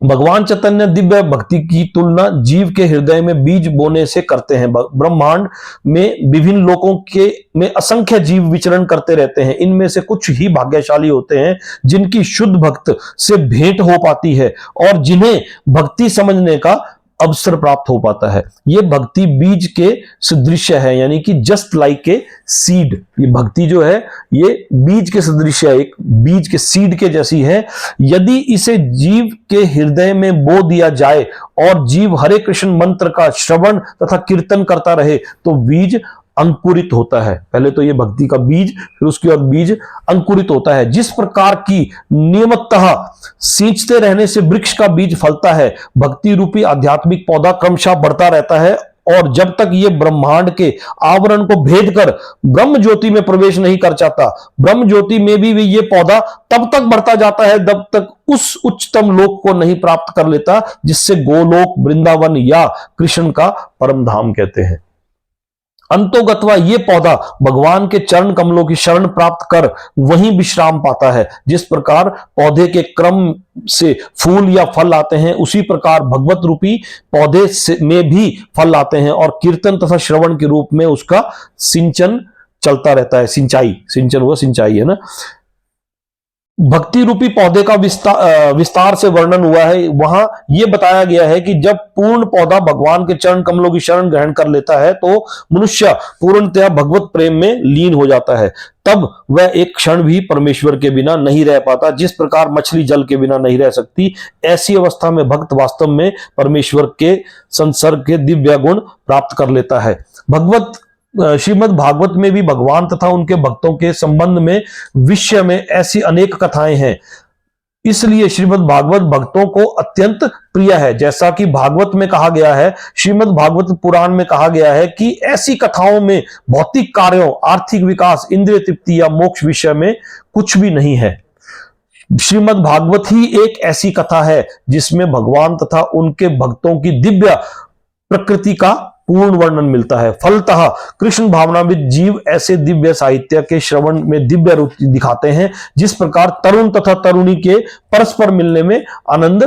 भगवान चैतन्य दिव्य भक्ति की तुलना जीव के हृदय में बीज बोने से करते हैं। ब्रह्मांड में विभिन्न लोकों के में असंख्य जीव विचरण करते रहते हैं। इनमें से कुछ ही भाग्यशाली होते हैं जिनकी शुद्ध भक्त से भेंट हो पाती है और जिन्हें भक्ति समझने का अवसर प्राप्त हो पाता है। ये भक्ति बीज के सदृश है, यानी कि जस्ट लाइक ए सीड। ये भक्ति जो है ये बीज के सदृश है, एक बीज के सीड के जैसी है। यदि इसे जीव के हृदय में बो दिया जाए और जीव हरे कृष्ण मंत्र का श्रवण तथा कीर्तन करता रहे तो बीज अंकुरित होता है। पहले तो ये भक्ति का बीज, फिर उसके बाद बीज अंकुरित होता है। जिस प्रकार की नियमतः सींचते रहने से वृक्ष का बीज फलता है, भक्ति रूपी आध्यात्मिक पौधा क्रमशः बढ़ता रहता है और जब तक ये ब्रह्मांड के आवरण को भेद कर ब्रह्म ज्योति में प्रवेश नहीं कर जाता, ब्रह्म ज्योति में भी ये पौधा तब तक बढ़ता जाता है जब तक उस उच्चतम लोक को नहीं प्राप्त कर लेता जिससे गोलोक, वृंदावन या कृष्ण का परम धाम कहते हैं। अंतोगत्वा ये पौधा भगवान के चरण कमलों की शरण प्राप्त कर वहीं विश्राम पाता है। जिस प्रकार पौधे के क्रम से फूल या फल आते हैं, उसी प्रकार भगवत रूपी पौधे में भी फल आते हैं और कीर्तन तथा श्रवण के रूप में उसका सिंचन चलता रहता है। सिंचन हुआ सिंचाई है ना। भक्ति रूपी पौधे का विस्तार से वर्णन हुआ है। वहां यह बताया गया है कि जब पूर्ण पौधा भगवान के चरण कमलों की शरण ग्रहण कर लेता है तो मनुष्य पूर्णतया भगवत प्रेम में लीन हो जाता है। तब वह एक क्षण भी परमेश्वर के बिना नहीं रह पाता। जिस प्रकार मछली जल के बिना नहीं रह सकती, ऐसी अवस्था में भक्त वास्तव में परमेश्वर के संसर्ग के दिव्य गुण प्राप्त कर लेता है। श्रीमद् भागवत में भी भगवान तथा उनके भक्तों के संबंध में विषय में ऐसी अनेक कथाएं हैं। इसलिए श्रीमद् भागवत भक्तों को अत्यंत प्रिय है। जैसा कि भागवत में कहा गया है, श्रीमद् भागवत पुराण में कहा गया है कि ऐसी कथाओं में भौतिक कार्यों, आर्थिक विकास, इंद्रिय तृप्ति या मोक्ष विषय में कुछ भी नहीं है। श्रीमद् भागवत ही एक ऐसी कथा है जिसमें भगवान तथा उनके भक्तों की दिव्य प्रकृति का पूर्ण वर्णन मिलता है। फलतः कृष्ण भावनाविद जीव ऐसे दिव्य साहित्य के श्रवण में दिव्य रुचि दिखाते हैं जिस प्रकार तरुण तथा तरुणी के परस्पर मिलने में आनंद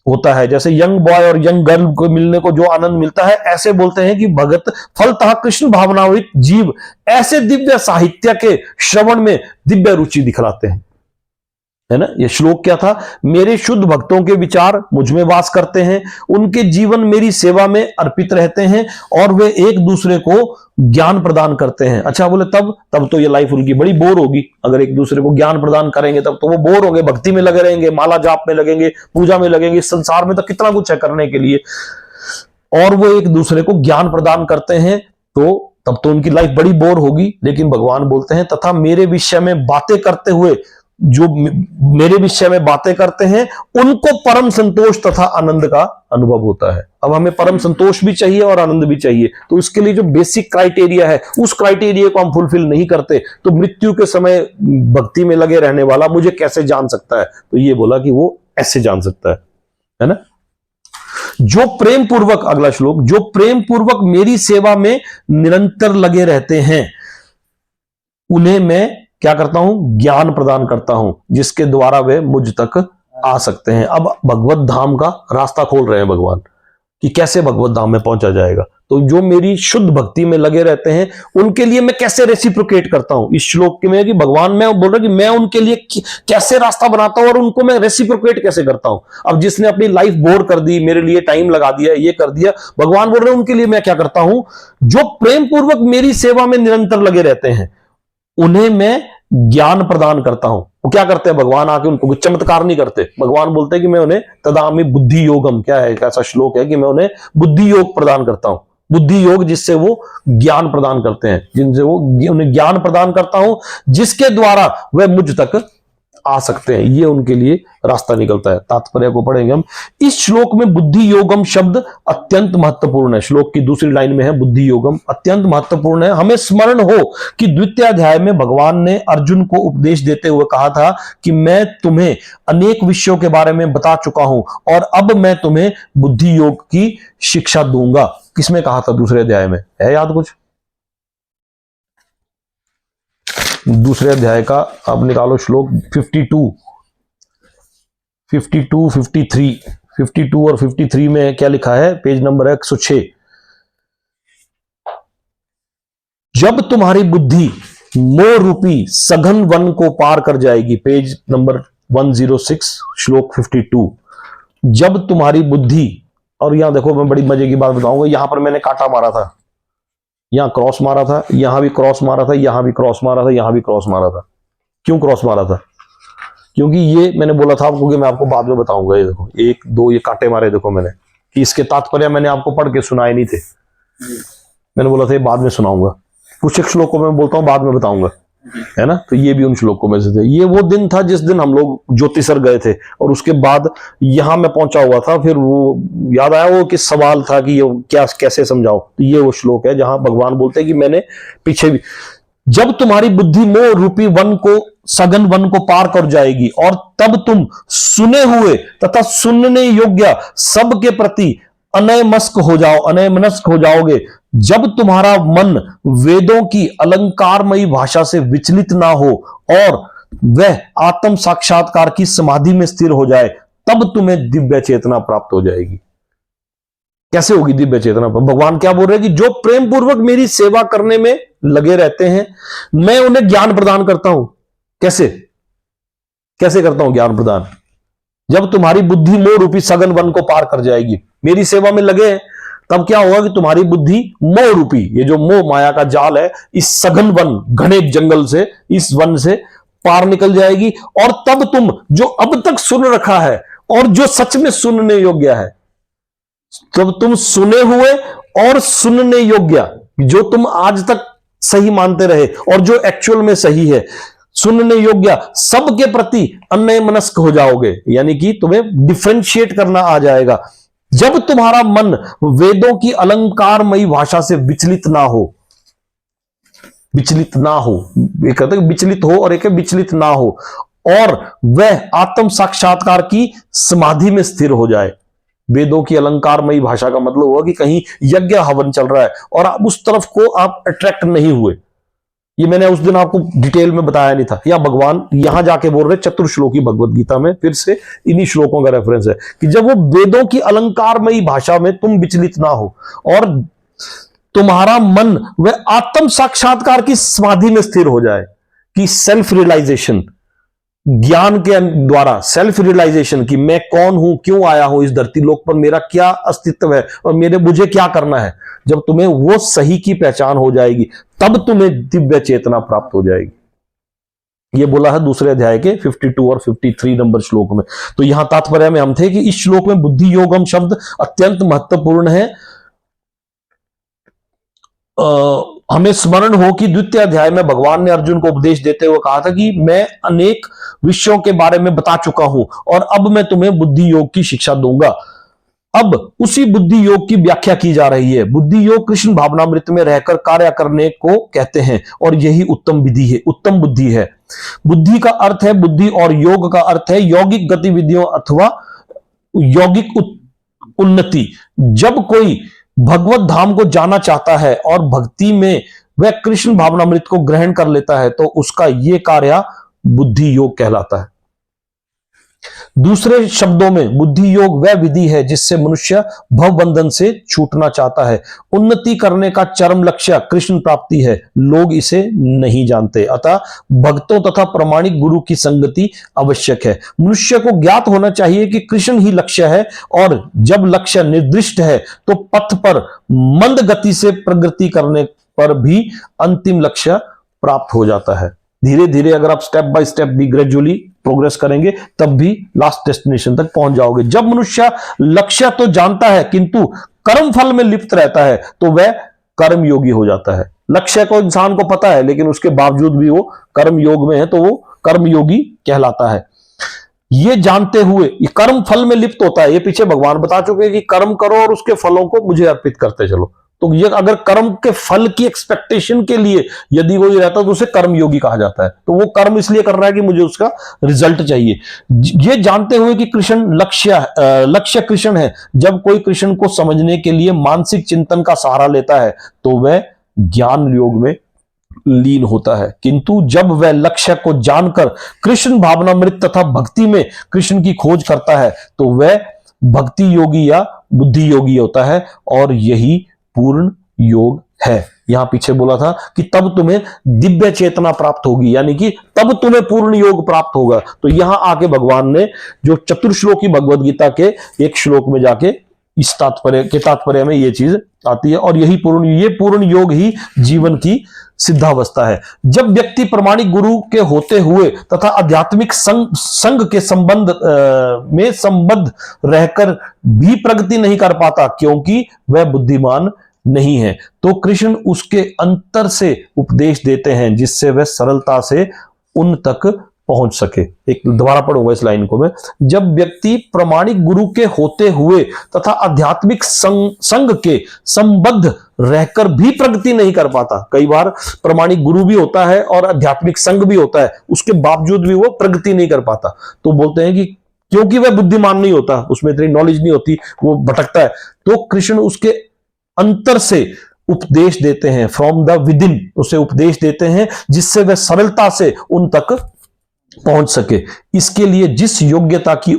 होता है। जैसे यंग बॉय और यंग गर्ल को मिलने को जो आनंद मिलता है, ऐसे बोलते हैं कि भगत फलतः कृष्ण भावनाविद जीव ऐसे दिव्य साहित्य के श्रवण में दिव्य रुचि दिखलाते हैं, है ना। यह श्लोक क्या था? मेरे शुद्ध भक्तों के विचार मुझ में वास करते हैं, उनके जीवन मेरी सेवा में अर्पित रहते हैं और वे एक दूसरे को ज्ञान प्रदान करते हैं। अच्छा बोले तब तो ये लाइफ उनकी बड़ी बोर होगी। अगर एक दूसरे को ज्ञान प्रदान करेंगे तब तो वो बोर होंगे, भक्ति में लगे रहेंगे, माला जाप में लगेंगे, पूजा में लगेंगे। इस संसार में तो कितना कुछ है करने के लिए, और वो एक दूसरे को ज्ञान प्रदान करते हैं तो तब तो उनकी लाइफ बड़ी बोर होगी। लेकिन भगवान बोलते हैं तथा मेरे विषय में बातें करते हुए, जो मेरे विषय में बातें करते हैं, उनको परम संतोष तथा आनंद का अनुभव होता है। अब हमें परम संतोष भी चाहिए और आनंद भी चाहिए, तो इसके लिए जो बेसिक क्राइटेरिया है, उस क्राइटेरिया को हम फुलफिल नहीं करते तो मृत्यु के समय भक्ति में लगे रहने वाला मुझे कैसे जान सकता है? तो ये बोला कि वो ऐसे जान सकता है ना। जो प्रेम पूर्वक, अगला श्लोक, जो प्रेम पूर्वक मेरी सेवा में निरंतर लगे रहते हैं उन्हें मैं क्या करता हूं? ज्ञान प्रदान करता हूं, जिसके द्वारा वे मुझ तक आ सकते हैं। अब भगवत धाम का रास्ता खोल रहे हैं भगवान कि कैसे भगवत धाम में पहुंचा जाएगा। तो जो मेरी शुद्ध भक्ति में लगे रहते हैं उनके लिए मैं कैसे रेसिप्रोकेट करता हूं, इस श्लोक में कि भगवान मैं बोल रहा कि मैं उनके लिए कैसे रास्ता बनाता हूं और उनको मैं रेसिप्रोकेट कैसे करता हूं। अब जिसने अपनी लाइफ बोर कर दी, मेरे लिए टाइम लगा दिया, ये कर दिया, भगवान बोल रहे उनके लिए मैं क्या करता हूं, जो प्रेम पूर्वक मेरी सेवा में निरंतर लगे रहते हैं उन्हें मैं ज्ञान प्रदान करता हूं। वो क्या करते हैं भगवान आके उनको कुछ चमत्कार नहीं करते, भगवान बोलते हैं कि मैं उन्हें तदामि बुद्धि योगम, क्या है, एक ऐसा श्लोक है कि मैं उन्हें बुद्धि योग प्रदान करता हूं, बुद्धि योग जिससे वो ज्ञान प्रदान करते हैं, जिनसे वो उन्हें ज्ञान प्रदान करता हूं जिसके द्वारा वह मुझ तक आ सकते हैं, ये उनके लिए रास्ता निकलता है। तात्पर्य को पढ़ेंगे हम। इस श्लोक में बुद्धि योगम शब्द अत्यंत महत्वपूर्ण है। श्लोक की दूसरी लाइन में है बुद्धि योगम, अत्यंत महत्वपूर्ण है। हमें स्मरण हो कि द्वितीय अध्याय में भगवान ने अर्जुन को उपदेश देते हुए कहा था कि मैं तुम्हें अनेक विषयों के बारे में बता चुका हूं और अब मैं तुम्हें बुद्धि योग की शिक्षा दूंगा। किसमें कहा था दूसरे अध्याय में, है याद कुछ? दूसरे अध्याय का आप निकालो श्लोक 52, 52 और 53 में क्या लिखा है, पेज नंबर 106। जब तुम्हारी बुद्धि मोह रूपी सघन वन को पार कर जाएगी, पेज नंबर 106 श्लोक 52। जब तुम्हारी बुद्धि, और यहां देखो मैं बड़ी मजे की बात बताऊंगा, यहां पर मैंने कांटा मारा था, यहां क्रॉस मारा था, यहां भी क्रॉस मारा था, यहां भी क्रॉस मारा था, यहां भी क्रॉस मारा था। क्यों क्रॉस मारा था? क्योंकि ये मैंने बोला था आपको कि मैं आपको बाद में बताऊंगा। ये देखो 1 2 ये कांटे मारे देखो मैंने, कि इसके तात्पर्य मैंने आपको पढ़ के सुनाए नहीं थे, मैंने बोला था ये बाद में सुनाऊंगा। कुछ एक श्लोकों में बोलता हूं बाद में बताऊंगा, है ना। तो ये भी उन श्लोकों में से थे। ये वो दिन था जिस दिन हम लोग ज्योतिसर गए थे और उसके बाद यहां मैं पहुंचा हुआ था, फिर वो याद आया वो कि सवाल था कि ये क्या कैसे समझाओ। तो ये वो श्लोक है जहां भगवान बोलते हैं कि मैंने पीछे भी, जब तुम्हारी बुद्धि मोह रूपी वन को, सघन वन को पार कर जाएगी और तब तुम सुने हुए तथा सुनने योग्य सबके प्रति अनयमनस्क हो जाओगे। जब तुम्हारा मन वेदों की अलंकारमयी भाषा से विचलित ना हो और वह आत्म साक्षात्कार की समाधि में स्थिर हो जाए, तब तुम्हें दिव्य चेतना प्राप्त हो जाएगी। कैसे होगी दिव्य चेतना? भगवान क्या बोल रहे हैं कि जो प्रेम पूर्वक मेरी सेवा करने में लगे रहते हैं मैं उन्हें ज्ञान प्रदान करता हूं। कैसे करता हूं ज्ञान प्रदान? जब तुम्हारी बुद्धि मोह रूपी सघन वन को पार कर जाएगी, मेरी सेवा में लगे हैं, तब क्या होगा कि तुम्हारी बुद्धि मोह रूपी, ये जो मोह माया का जाल है, इस सघन वन, घने जंगल से, इस वन से पार निकल जाएगी और तब तुम जो अब तक सुन रखा है और जो सच में सुनने योग्य है, तब तुम सुने हुए और सुनने योग्य, जो तुम आज तक सही मानते रहे और जो एक्चुअल में सही है, सुनने योग्य सबके प्रति अन्यमनस्क हो जाओगे, यानी कि तुम्हें डिफरेंशिएट करना आ जाएगा। जब तुम्हारा मन वेदों की अलंकारमयी भाषा से विचलित ना हो, एक कहते हैं विचलित हो और एक विचलित ना हो, और वह आत्म साक्षात्कार की समाधि में स्थिर हो जाए। वेदों की अलंकारमयी भाषा का मतलब हुआ कि कहीं यज्ञ हवन चल रहा है और आप उस तरफ को आप अट्रैक्ट नहीं हुए। ये मैंने उस दिन आपको डिटेल में बताया नहीं था, या भगवान यहां जाके बोल रहे चतुर्श्लोकी भगवत गीता में, फिर से इन्हीं श्लोकों का रेफरेंस है कि जब वो वेदों की अलंकारमयी भाषा में तुम विचलित ना हो और तुम्हारा मन वह आत्म साक्षात्कार की समाधि में स्थिर हो जाए, कि सेल्फ रियलाइजेशन, ज्ञान के द्वारा सेल्फ रियलाइजेशन कि मैं कौन हूं, क्यों आया हूं इस धरती लोक पर, मेरा क्या अस्तित्व है और मुझे क्या करना है। जब तुम्हें वो सही की पहचान हो जाएगी तब तुम्हें दिव्य चेतना प्राप्त हो जाएगी। ये बोला है दूसरे अध्याय के 52 और 53 नंबर श्लोक में। तो यहां तात्पर्य में हम थे कि इस श्लोक में बुद्धि योगम शब्द अत्यंत महत्वपूर्ण है। हमें स्मरण हो कि द्वितीय अध्याय में भगवान ने अर्जुन को उपदेश देते हुए कहा था कि मैं अनेक विषयों के बारे में बता चुका हूं और अब मैं तुम्हें बुद्धि योग की शिक्षा दूंगा। अब उसी बुद्धि योग की व्याख्या की जा रही है। बुद्धि योग कृष्ण भावनामृत में रहकर कार्य करने को कहते हैं और यही उत्तम विधि है, उत्तम बुद्धि है। बुद्धि का अर्थ है बुद्धि और योग का अर्थ है यौगिक गतिविधियों अथवा यौगिक उन्नति। जब कोई भगवत धाम को जाना चाहता है और भक्ति में वह कृष्ण भावनामृत को ग्रहण कर लेता है तो उसका यह कार्य बुद्धि योग कहलाता है। दूसरे शब्दों में बुद्धि योग वह विधि है जिससे मनुष्य भवबंधन से छूटना चाहता है। उन्नति करने का चरम लक्ष्य कृष्ण प्राप्ति है, लोग इसे नहीं जानते। अतः भक्तों तथा प्रामाणिक गुरु की संगति आवश्यक है। मनुष्य को ज्ञात होना चाहिए कि कृष्ण ही लक्ष्य है, और जब लक्ष्य निर्दिष्ट है तो पथ पर मंद गति से प्रगति करने पर भी अंतिम लक्ष्य प्राप्त हो जाता है। धीरे धीरे अगर आप स्टेप बाय स्टेप भी ग्रेजुअली प्रोग्रेस करेंगे तब भी लास्ट डेस्टिनेशन तक पहुंच जाओगे। जब मनुष्य लक्ष्य तो जानता है किंतु कर्म फल में लिप्त रहता है तो वह कर्म योगी हो जाता है। लक्ष्य को इंसान को पता है लेकिन उसके बावजूद भी वो कर्म योग में है तो वो कर्म योगी कहलाता है। ये जानते हुए ये कर्म फल में लिप्त होता है। ये पीछे भगवान बता चुके हैं कि कर्म करो और उसके फलों को मुझे अर्पित करते चलो। तो ये अगर कर्म के फल की एक्सपेक्टेशन के लिए यदि वो रहता तो उसे कर्म योगी कहा जाता है। तो वो कर्म इसलिए कर रहा है कि मुझे उसका रिजल्ट चाहिए। ये जानते हुए कि कृष्ण लक्ष्य कृष्ण है, जब कोई कृष्ण को समझने के लिए मानसिक चिंतन का सहारा लेता है तो वह ज्ञान योग में लीन होता है। किंतु जब वह लक्ष्य को जानकर कृष्ण भावनामृत तथा भक्ति में कृष्ण की खोज करता है तो वह भक्ति योगी या बुद्धि योगी होता है, और यही पूर्ण योग है। यहां पीछे बोला था कि तब तुम्हें दिव्य चेतना प्राप्त होगी, यानी कि तब तुम्हें पूर्ण योग प्राप्त होगा। तो यहां आके भगवान ने जो चतुर्श्लोकी भगवद गीता के एक श्लोक में जाके इस तात्पर्य में ये चीज आती है, और यही पूर्ण योग ही जीवन की सिद्धावस्था है। जब व्यक्ति प्रामाणिक गुरु के होते हुए तथा आध्यात्मिक संग के में संबद्ध रहकर भी प्रगति नहीं कर पाता क्योंकि वह बुद्धिमान नहीं है, तो कृष्ण उसके अंतर से उपदेश देते हैं जिससे वह सरलता से उन तक पहुंच सके। एक दोबारा पढ़ूंगा इस लाइन को मैं। जब व्यक्ति प्रामाणिक गुरु के होते हुए तथा आध्यात्मिक संग के संबद्ध रहकर भी प्रगति नहीं कर पाता, कई बार प्रामाणिक गुरु भी होता है और आध्यात्मिक संग भी होता है, उसके बावजूद भी वो प्रगति नहीं कर पाता, तो बोलते हैं कि क्योंकि वह बुद्धिमान नहीं होता, उसमें इतनी नॉलेज नहीं होती, वो भटकता है। तो कृष्ण उसके अंतर से उपदेश देते हैं, फ्रॉम द विदिन उसे उपदेश देते हैं जिससे वह सरलता से उन तक पहुंच सके। इसके लिए जिस योग्यता की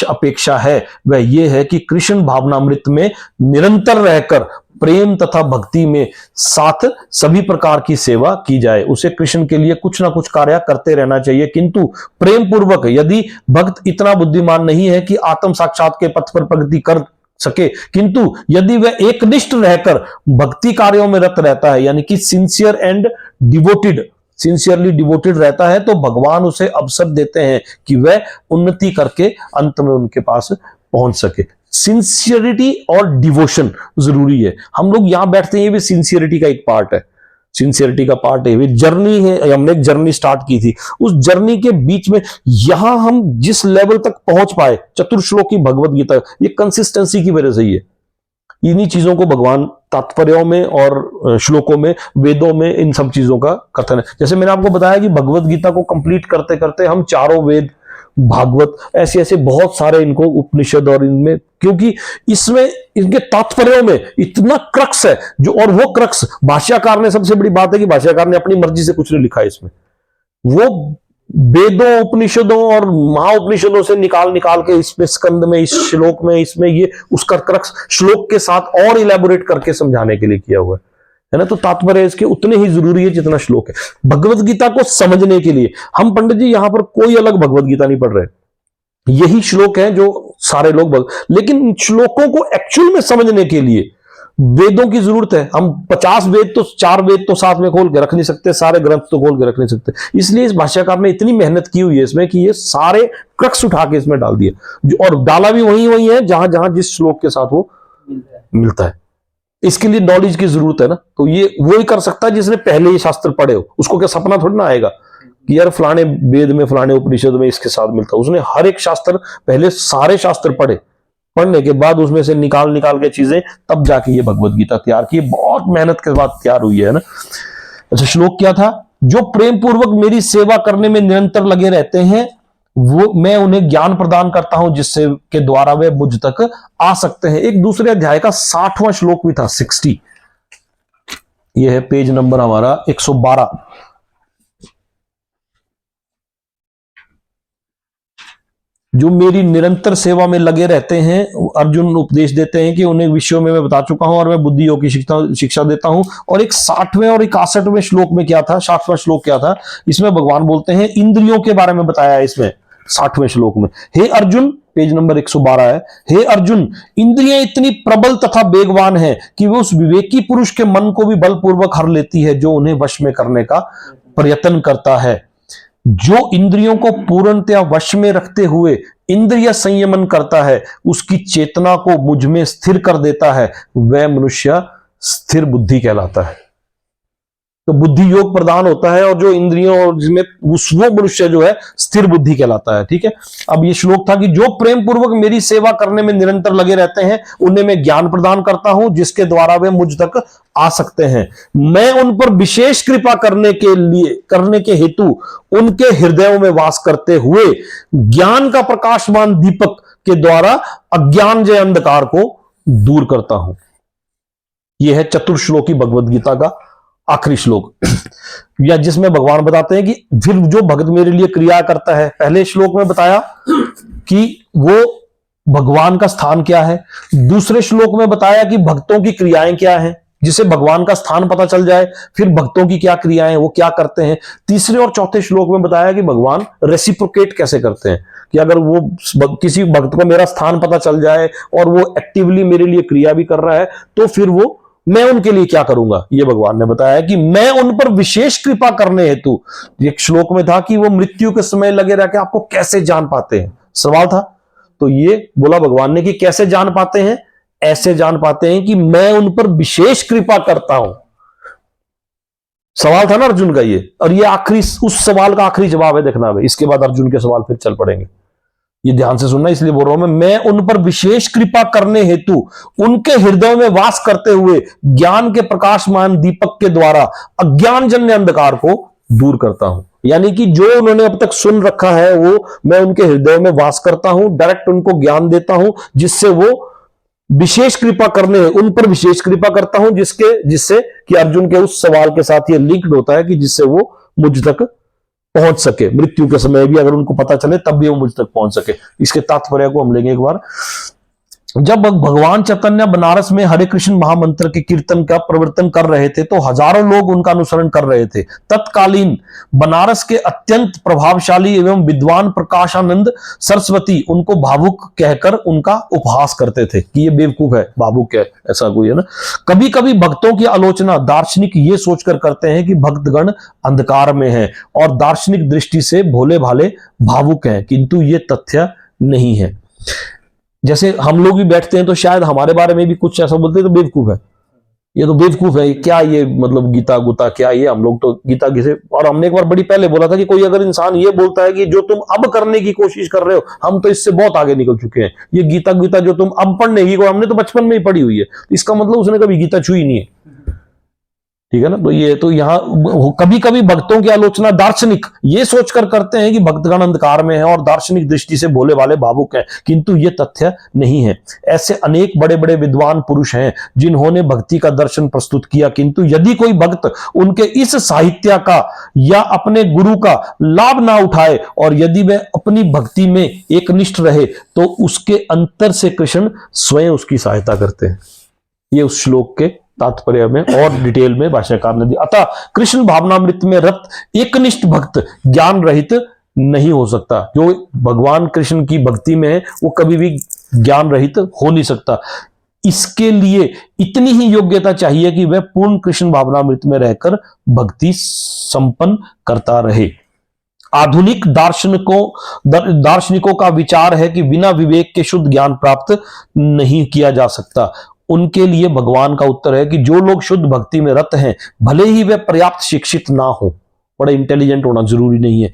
अपेक्षा है वह यह है कि कृष्ण भावनामृत में निरंतर रहकर प्रेम तथा भक्ति में साथ सभी प्रकार की सेवा की जाए। उसे कृष्ण के लिए कुछ ना कुछ कार्य करते रहना चाहिए, किंतु प्रेम पूर्वक। यदि भक्त इतना बुद्धिमान नहीं है कि आत्म साक्षात के पथ पर प्रगति कर सके, किंतु यदि वह एकनिष्ठ रहकर भक्ति कार्यों में रत रहता है, यानी कि सिंसियरली डिवोटेड रहता है, तो भगवान उसे अवसर देते हैं कि वह उन्नति करके अंत में उनके पास पहुंच सके। सिंसियरिटी और डिवोशन जरूरी है। हम लोग यहां बैठते हैं, ये भी सिंसियरिटी का एक पार्ट है। सिंसियरिटी का पार्ट है, जर्नी है। हमने एक जर्नी स्टार्ट की थी, उस जर्नी के बीच में यहां हम जिस लेवल तक पहुंच पाए चतुर्श्लोकी भगवद गीता, ये कंसिस्टेंसी की वजह से ही है। इन्हीं चीजों को भगवान तात्पर्यों में और श्लोकों में, वेदों में इन सब चीजों का कथन है। जैसे मैंने आपको बताया कि भगवत गीता को कंप्लीट करते करते हम चारों वेद, भागवत, ऐसे ऐसे बहुत सारे इनको उपनिषद, और इनमें क्योंकि इसमें इनके तात्पर्यों में इतना क्रक्स है जो, और वो क्रक्स भाष्यकार ने, सबसे बड़ी बात है कि भाष्यकार ने अपनी मर्जी से कुछ नहीं लिखा है इसमें, वो वेदों, उपनिषदों और महाउपनिषदों से निकाल के इसमें स्कंद में, इस श्लोक में, इसमें ये उसका क्रक्स श्लोक के साथ और इलेबोरेट करके समझाने के लिए किया हुआ है ना। तो तात्पर्य इसके उतने ही जरूरी है जितना श्लोक है। भगवत गीता को समझने के लिए हम पंडित जी यहां पर कोई अलग भगवत गीता नहीं पढ़ रहे, यही श्लोक है जो सारे लोग लेकिन श्लोकों को एक्चुअल में समझने के लिए वेदों की जरूरत है। हम 50 वेद तो, 4 वेद तो साथ में खोल के रख नहीं सकते, सारे ग्रंथ तो खोल के रख नहीं सकते। इसलिए इस भाष्यकार ने इतनी मेहनत की हुई है इसमें कि ये सारे क्रक्स उठा के इसमें डाल दिए, और डाला भी वही है जहां जहां जिस श्लोक के साथ वो मिलता है। इसके लिए नॉलेज की जरूरत है ना, तो ये वो ही कर सकता है जिसने पहले ही शास्त्र पढ़े हो। उसको क्या सपना थोड़ी ना आएगा कि यार फलाने वेद में, फलाने उपनिषद में इसके साथ मिलता है। उसने हर एक शास्त्र, पहले सारे शास्त्र पढ़ने के बाद उसमें से निकाल के चीजें, तब जाके ये भगवत गीता तैयार की। बहुत मेहनत के बाद तैयार हुई है ना। अच्छा, श्लोक क्या था? जो प्रेम पूर्वक मेरी सेवा करने में निरंतर लगे रहते हैं, वो मैं उन्हें ज्ञान प्रदान करता हूं जिससे के द्वारा वे मुझ तक आ सकते हैं। एक दूसरे अध्याय का 60वां श्लोक भी था, 60। यह है पेज नंबर हमारा 112। जो मेरी निरंतर सेवा में लगे रहते हैं, अर्जुन उपदेश देते हैं कि उन्हें विषयों में मैं बता चुका हूं और मैं बुद्धि योग की शिक्षा देता हूं। और एक 60वें और 61वें श्लोक में क्या था, 60वां श्लोक क्या था, इसमें भगवान बोलते हैं इंद्रियों के बारे में बताया है इसमें 60वें श्लोक में। हे अर्जुन, पेज नंबर 112 है, हे अर्जुन, इंद्रियां इतनी प्रबल तथा वेगवान है कि वो उस विवेकी पुरुष के मन को भी बलपूर्वक हर लेती है जो उन्हें वश में करने का प्रयत्न करता है। जो इंद्रियों को पूर्णतया वश में रखते हुए इंद्रिय संयमन करता है, उसकी चेतना को मुझ में स्थिर कर देता है, वह मनुष्य स्थिर बुद्धि कहलाता है। तो बुद्धि योग प्रदान होता है और जो इंद्रियों और जिसमें वो मनुष्य जो है स्थिर बुद्धि कहलाता है। ठीक है, अब ये श्लोक था कि जो प्रेम पूर्वक मेरी सेवा करने में निरंतर लगे रहते हैं उन्हें मैं ज्ञान प्रदान करता हूं जिसके द्वारा वे मुझ तक आ सकते हैं। मैं उन पर विशेष कृपा करने के हेतु उनके हृदयों में वास करते हुए ज्ञान का प्रकाशमान दीपक के द्वारा अज्ञान जय अंधकार को दूर करता हूं। यह है चतुर्श्लोकी भगवद गीता का आखिरी श्लोक, या जिसमें भगवान बताते हैं कि फिर जो भक्त मेरे लिए क्रिया करता है, पहले श्लोक में बताया कि वो भगवान का स्थान क्या है, दूसरे श्लोक में बताया कि भक्तों की क्रियाएं क्या हैं जिसे भगवान का स्थान पता चल जाए, फिर भक्तों की क्या क्रियाएं वो क्या करते हैं, तीसरे और चौथे श्लोक में बताया कि भगवान रेसिप्रोकेट कैसे करते हैं, कि अगर वो किसी भक्त को मेरा स्थान पता चल जाए और वो एक्टिवली मेरे लिए क्रिया भी कर रहा है तो फिर वो मैं उनके लिए क्या करूंगा। ये भगवान ने बताया कि मैं उन पर विशेष कृपा करने हेतु, एक श्लोक में था कि वो मृत्यु के समय लगे रह के आपको कैसे जान पाते हैं, सवाल था, तो ये बोला भगवान ने कि कैसे जान पाते हैं, ऐसे जान पाते हैं कि मैं उन पर विशेष कृपा करता हूं। सवाल था ना अर्जुन का ये, और ये आखिरी उस सवाल का आखिरी जवाब है, देखना भाई, इसके बाद अर्जुन के सवाल फिर चल पड़ेंगे, ये ध्यान से सुनना, इसलिए बोल रहा हूं मैं उन पर विशेष कृपा करने हेतु उनके हृदय में वास करते हुए ज्ञान के प्रकाशमान दीपक के द्वारा अज्ञानजन्य अंधकार को दूर करता हूं। यानी कि जो उन्होंने अब तक सुन रखा है वो मैं उनके हृदय में वास करता हूं, डायरेक्ट उनको ज्ञान देता हूं जिससे वो विशेष कृपा करने, उन पर विशेष कृपा करता हूं जिससे कि अर्जुन के उस सवाल के साथ ये लिंक्ड होता है कि जिससे वो मुझ तक पहुंच सके, मृत्यु के समय भी अगर उनको पता चले तब भी वो मुझ तक पहुंच सके। इसके तात्पर्य को हम लेंगे एक बार। जब भगवान चैतन्य बनारस में हरे कृष्ण महामंत्र के कीर्तन का प्रवर्तन कर रहे थे तो हजारों लोग उनका अनुसरण कर रहे थे। तत्कालीन बनारस के अत्यंत प्रभावशाली एवं विद्वान प्रकाशानंद सरस्वती उनको भावुक कहकर उनका उपहास करते थे कि ये बेवकूफ है, भावुक है, ऐसा कोई है ना। कभी कभी भक्तों की आलोचना दार्शनिक ये सोचकर करते हैं कि भक्तगण अंधकार में हैं और दार्शनिक दृष्टि से भोले भाले भावुक हैं, किंतु ये तथ्य नहीं है। जैसे हम लोग भी बैठते हैं तो शायद हमारे बारे में भी कुछ ऐसा बोलते हैं तो बेवकूफ है, ये तो बेवकूफ है, क्या ये मतलब गीता गुता क्या ये, हम लोग तो गीता किसे, और हमने एक बार बड़ी पहले बोला था कि कोई अगर इंसान ये बोलता है कि जो तुम अब करने की कोशिश कर रहे हो हम तो इससे बहुत आगे निकल चुके हैं, ये गीता गीता जो तुम अब पढ़ने की, हमने तो बचपन में ही पढ़ी हुई है, इसका मतलब उसने कभी गीता छुई नहीं है। ठीक है ना, तो ये तो यहां कभी कभी भक्तों की आलोचना दार्शनिक ये सोचकर करते हैं कि भक्तगण अंधकार में है और दार्शनिक दृष्टि से भोले वाले भावुक हैं, किंतु ये तथ्य नहीं है। ऐसे अनेक बड़े बड़े विद्वान पुरुष हैं जिन्होंने भक्ति का दर्शन प्रस्तुत किया, किंतु यदि कोई भक्त उनके इस साहित्य का या अपने गुरु का लाभ ना उठाए और यदि वह अपनी भक्ति में एकनिष्ठ रहे तो उसके अंतर से कृष्ण स्वयं उसकी सहायता करते हैं। ये उस श्लोक के तात्पर्य में और डिटेल में भाष्यकार ने दिया। अतः कृष्ण भावनामृत में रत एकनिष्ठ भक्त ज्ञान रहित नहीं हो सकता। जो भगवान कृष्ण की भक्ति में है वो कभी भी ज्ञान रहित हो नहीं सकता। इसके लिए इतनी ही योग्यता चाहिए कि वह पूर्ण कृष्ण भावनामृत में रहकर भक्ति संपन्न करता रहे। आधुनिक दार्शनिकों का विचार है कि बिना विवेक के शुद्ध ज्ञान प्राप्त नहीं किया जा सकता। उनके लिए भगवान का उत्तर है कि जो लोग शुद्ध भक्ति में रत हैं भले ही वे पर्याप्त शिक्षित ना हो, बड़े इंटेलिजेंट होना जरूरी नहीं है,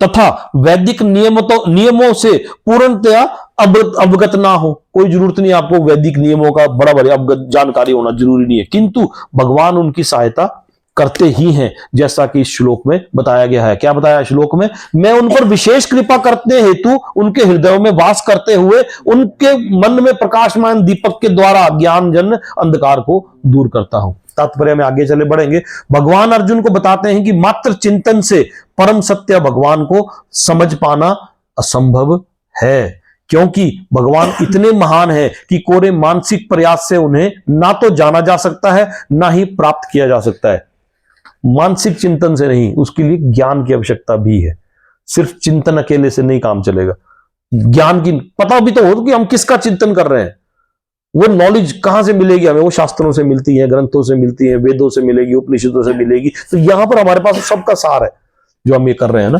तथा वैदिक नियमों से पूर्णतया अवगत ना हो, कोई जरूरत नहीं आपको वैदिक नियमों का बड़ा अवगत जानकारी होना जरूरी नहीं है, किंतु भगवान उनकी सहायता करते ही हैं, जैसा कि इस श्लोक में बताया गया है। क्या बताया श्लोक में? मैं उन पर विशेष कृपा करने हेतु उनके हृदयों में वास करते हुए उनके मन में प्रकाशमान दीपक के द्वारा ज्ञानजन अंधकार को दूर करता हूं। तात्पर्य में आगे चले बढ़ेंगे। भगवान अर्जुन को बताते हैं कि मात्र चिंतन से परम सत्य भगवान को समझ पाना असंभव है, क्योंकि भगवान इतने महान हैं कि कोरे मानसिक प्रयास से उन्हें ना तो जाना जा सकता है ना ही प्राप्त किया जा सकता है। मानसिक चिंतन से नहीं, उसके लिए ज्ञान की आवश्यकता भी है। सिर्फ चिंतन अकेले से नहीं काम चलेगा, ज्ञान की पता भी तो हो कि हम किसका चिंतन कर रहे हैं। वो नॉलेज कहां से मिलेगी हमें? वो शास्त्रों से मिलती है, ग्रंथों से मिलती है, वेदों से मिलेगी, उपनिषदों से मिलेगी। तो यहां पर हमारे पास सबका सार है जो हम ये कर रहे हैं ना।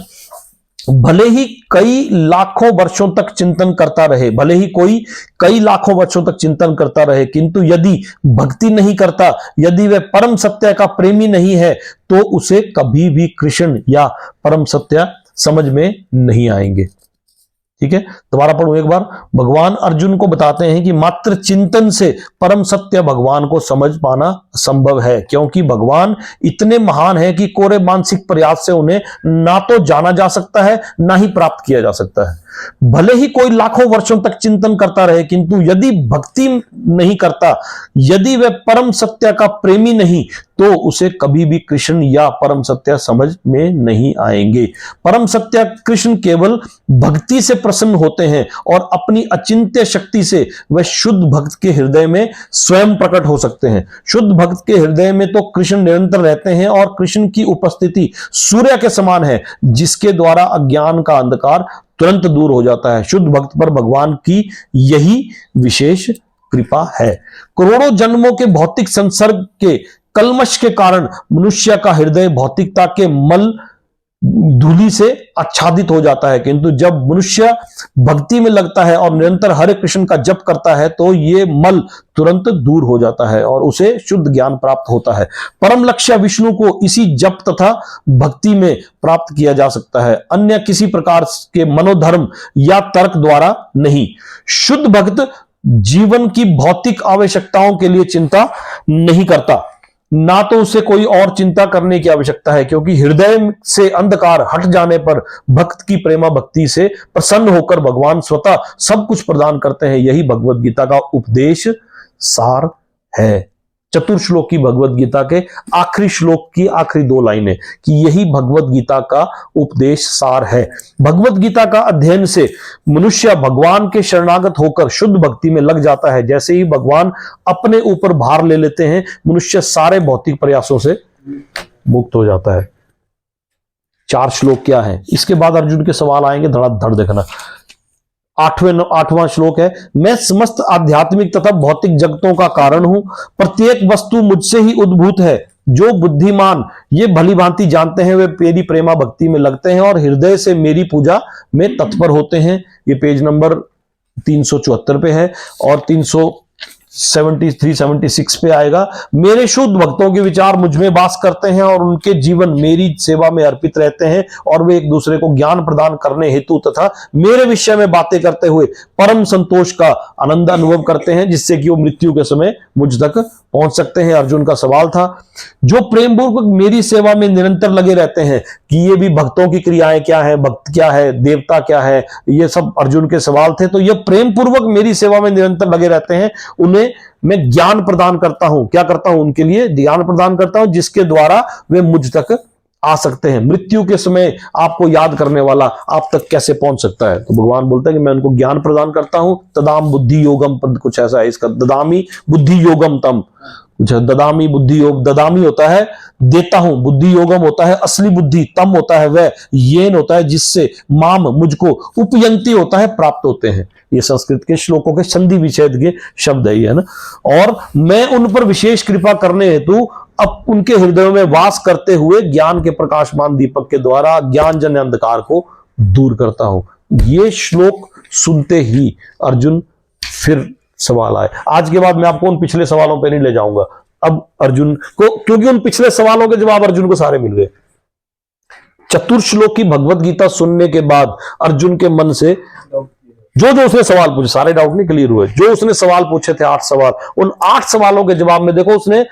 भले ही कई लाखों वर्षों तक चिंतन करता रहे, भले ही कोई कई लाखों वर्षों तक चिंतन करता रहे, किंतु यदि भक्ति नहीं करता, यदि वह परम सत्य का प्रेमी नहीं है, तो उसे कभी भी कृष्ण या परम सत्य समझ में नहीं आएंगे। ठीक है, दोबारा पढ़ूं एक बार। भगवान अर्जुन को बताते हैं कि मात्र चिंतन से परम सत्य भगवान को समझ पाना संभव है, क्योंकि भगवान इतने महान हैं कि कोरे मानसिक प्रयास से उन्हें ना तो जाना जा सकता है ना ही प्राप्त किया जा सकता है। भले ही कोई लाखों वर्षों तक चिंतन करता रहे, किंतु यदि भक्ति नहीं करता, यदि वह परम सत्य का प्रेमी नहीं, तो उसे कभी भी कृष्ण या परम सत्य समझ में नहीं आएंगे। परम सत्य कृष्ण केवल भक्ति से प्रसन्न होते हैं और अपनी अचिंत्य शक्ति से वह शुद्ध भक्त के हृदय में स्वयं प्रकट हो सकते हैं। शुद्ध भक्त के हृदय में तो कृष्ण निरंतर रहते हैं और कृष्ण की उपस्थिति सूर्य के समान है, जिसके द्वारा अज्ञान का अंधकार तुरंत दूर हो जाता है। शुद्ध भक्त पर भगवान की यही विशेष कृपा है। करोड़ों जन्मों के भौतिक संसर्ग के कल्मश के कारण मनुष्य का हृदय भौतिकता के मल धूलि से आच्छादित हो जाता है, किंतु जब मनुष्य भक्ति में लगता है और निरंतर हरे कृष्ण का जप करता है, तो ये मल तुरंत दूर हो जाता है और उसे शुद्ध ज्ञान प्राप्त होता है। परम लक्ष्य विष्णु को इसी जप तथा भक्ति में प्राप्त किया जा सकता है, अन्य किसी प्रकार के मनोधर्म या तर्क द्वारा नहीं। शुद्ध भक्त जीवन की भौतिक आवश्यकताओं के लिए चिंता नहीं करता, ना तो उसे कोई और चिंता करने की आवश्यकता है, क्योंकि हृदय से अंधकार हट जाने पर भक्त की प्रेमा भक्ति से प्रसन्न होकर भगवान स्वतः सब कुछ प्रदान करते हैं। यही भगवत गीता का उपदेश सार है। चतुर्श्लोक की भगवत गीता के आखिरी श्लोक की आखिरी दो लाइनें कि यही भगवत गीता का उपदेश सार है। भगवत गीता का अध्ययन से मनुष्य भगवान के शरणागत होकर शुद्ध भक्ति में लग जाता है। जैसे ही भगवान अपने ऊपर भार ले लेते हैं, मनुष्य सारे भौतिक प्रयासों से मुक्त हो जाता है। 4 श्लोक क्या है? इसके बाद अर्जुन के सवाल आएंगे धड़ाधड़, देखना। 8वां श्लोक है, मैं समस्त आध्यात्मिक तथा भौतिक जगतों का कारण हूं, प्रत्येक वस्तु मुझसे ही उद्भूत है। जो बुद्धिमान ये भली भांति जानते हैं, वे मेरी प्रेमा भक्ति में लगते हैं और हृदय से मेरी पूजा में तत्पर होते हैं। ये पेज नंबर 374 पे है और 373-76 पे आएगा। मेरे शुद्ध भक्तों के विचार मुझ में वास करते हैं और उनके जीवन मेरी सेवा में अर्पित रहते हैं, और वे एक दूसरे को ज्ञान प्रदान करने हेतु तथा मेरे विषय में बातें करते हुए परम संतोष का आनंद अनुभव करते हैं, जिससे कि वो मृत्यु के समय मुझ तक पहुंच सकते हैं। अर्जुन का सवाल था, जो प्रेम पूर्वक मेरी सेवा में निरंतर लगे रहते हैं, कि ये भी भक्तों की क्रियाएं क्या है, भक्त क्या है, देवता क्या है, ये सब अर्जुन के सवाल थे। तो ये प्रेम पूर्वक मेरी सेवा में निरंतर लगे रहते हैं, उन्हें मैं ज्ञान प्रदान करता हूं। क्या करता हूं? उनके लिए ज्ञान प्रदान करता हूं, जिसके द्वारा वे मुझ तक आ सकते हैं। मृत्यु के समय आपको याद करने वाला आप तक कैसे पहुंच सकता है? तो भगवान बोलते हैं कि मैं उनको ज्ञान प्रदान करता हूं। तदाम बुद्धि योगम पद कुछ ऐसा है इसका, ददामी बुद्धि योगम तम कुछ है। ददामी बुद्धि योग, ददामी होता है देता हूं, बुद्धि योगम होता है असली बुद्धि, तम होता है वह, येन होता है जिससे, माम मुझको, उपयंती होता है प्राप्त होते हैं। ये संस्कृत के श्लोकों के संधि विच्छेद के शब्द है ना। और मैं उन पर विशेष कृपा करने हेतु अब उनके हृदयों में वास करते हुए ज्ञान के प्रकाशमान दीपक के द्वारा ज्ञान जन्य अंधकार को दूर करता हूं। ये श्लोक सुनते ही अर्जुन फिर सवाल आए। आज के बाद मैं आपको उन पिछले सवालों पे नहीं ले जाऊंगा, अब अर्जुन को, क्योंकि उन पिछले सवालों के जवाब अर्जुन को सारे मिल गए। चतुर्श्लोक की भगवत गीता सुनने के बाद अर्जुन के मन से जो उसने सवाल पूछे, सारे डाउट नहीं क्लियर हुए, जो उसने सवाल पूछे थे 8 सवाल, उन 8 सवालों के जवाब में देखो उसने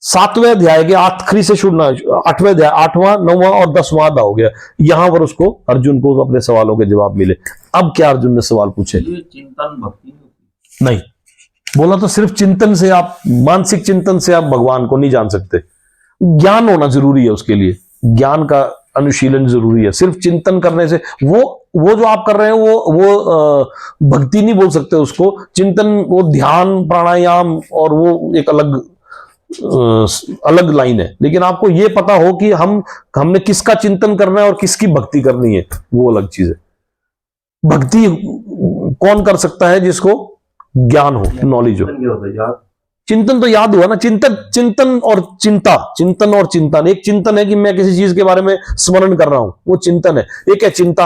7वें अध्याय के आखिरी से शुरू, 8वें अध्याय, 8वां 9वां और 10वां अध्याय हो गया, यहां पर उसको अर्जुन को अपने सवालों के जवाब मिले। अब क्या अर्जुन ने सवाल पूछे? चिंतन भक्ति नहीं बोला, तो सिर्फ चिंतन से आप, मानसिक चिंतन से आप भगवान को नहीं जान सकते। ज्ञान होना जरूरी है, उसके लिए ज्ञान का अनुशीलन जरूरी है। सिर्फ चिंतन करने से वो वो जो आप कर रहे हैं वो भक्ति नहीं बोल सकते उसको, चिंतन वो ध्यान प्राणायाम और वो एक अलग लाइन है। लेकिन आपको ये पता हो कि हमने किसका चिंतन करना है और किसकी भक्ति करनी है, वो अलग चीज है। भक्ति कौन कर सकता है? जिसको ज्ञान हो, नॉलेज हो। चिंतन तो याद हुआ ना, चिंतन और चिंता, चिंतन और चिंतन। एक चिंतन है कि मैं किसी चीज के बारे में स्मरण कर रहा हूं, वो चिंतन है। एक है चिंता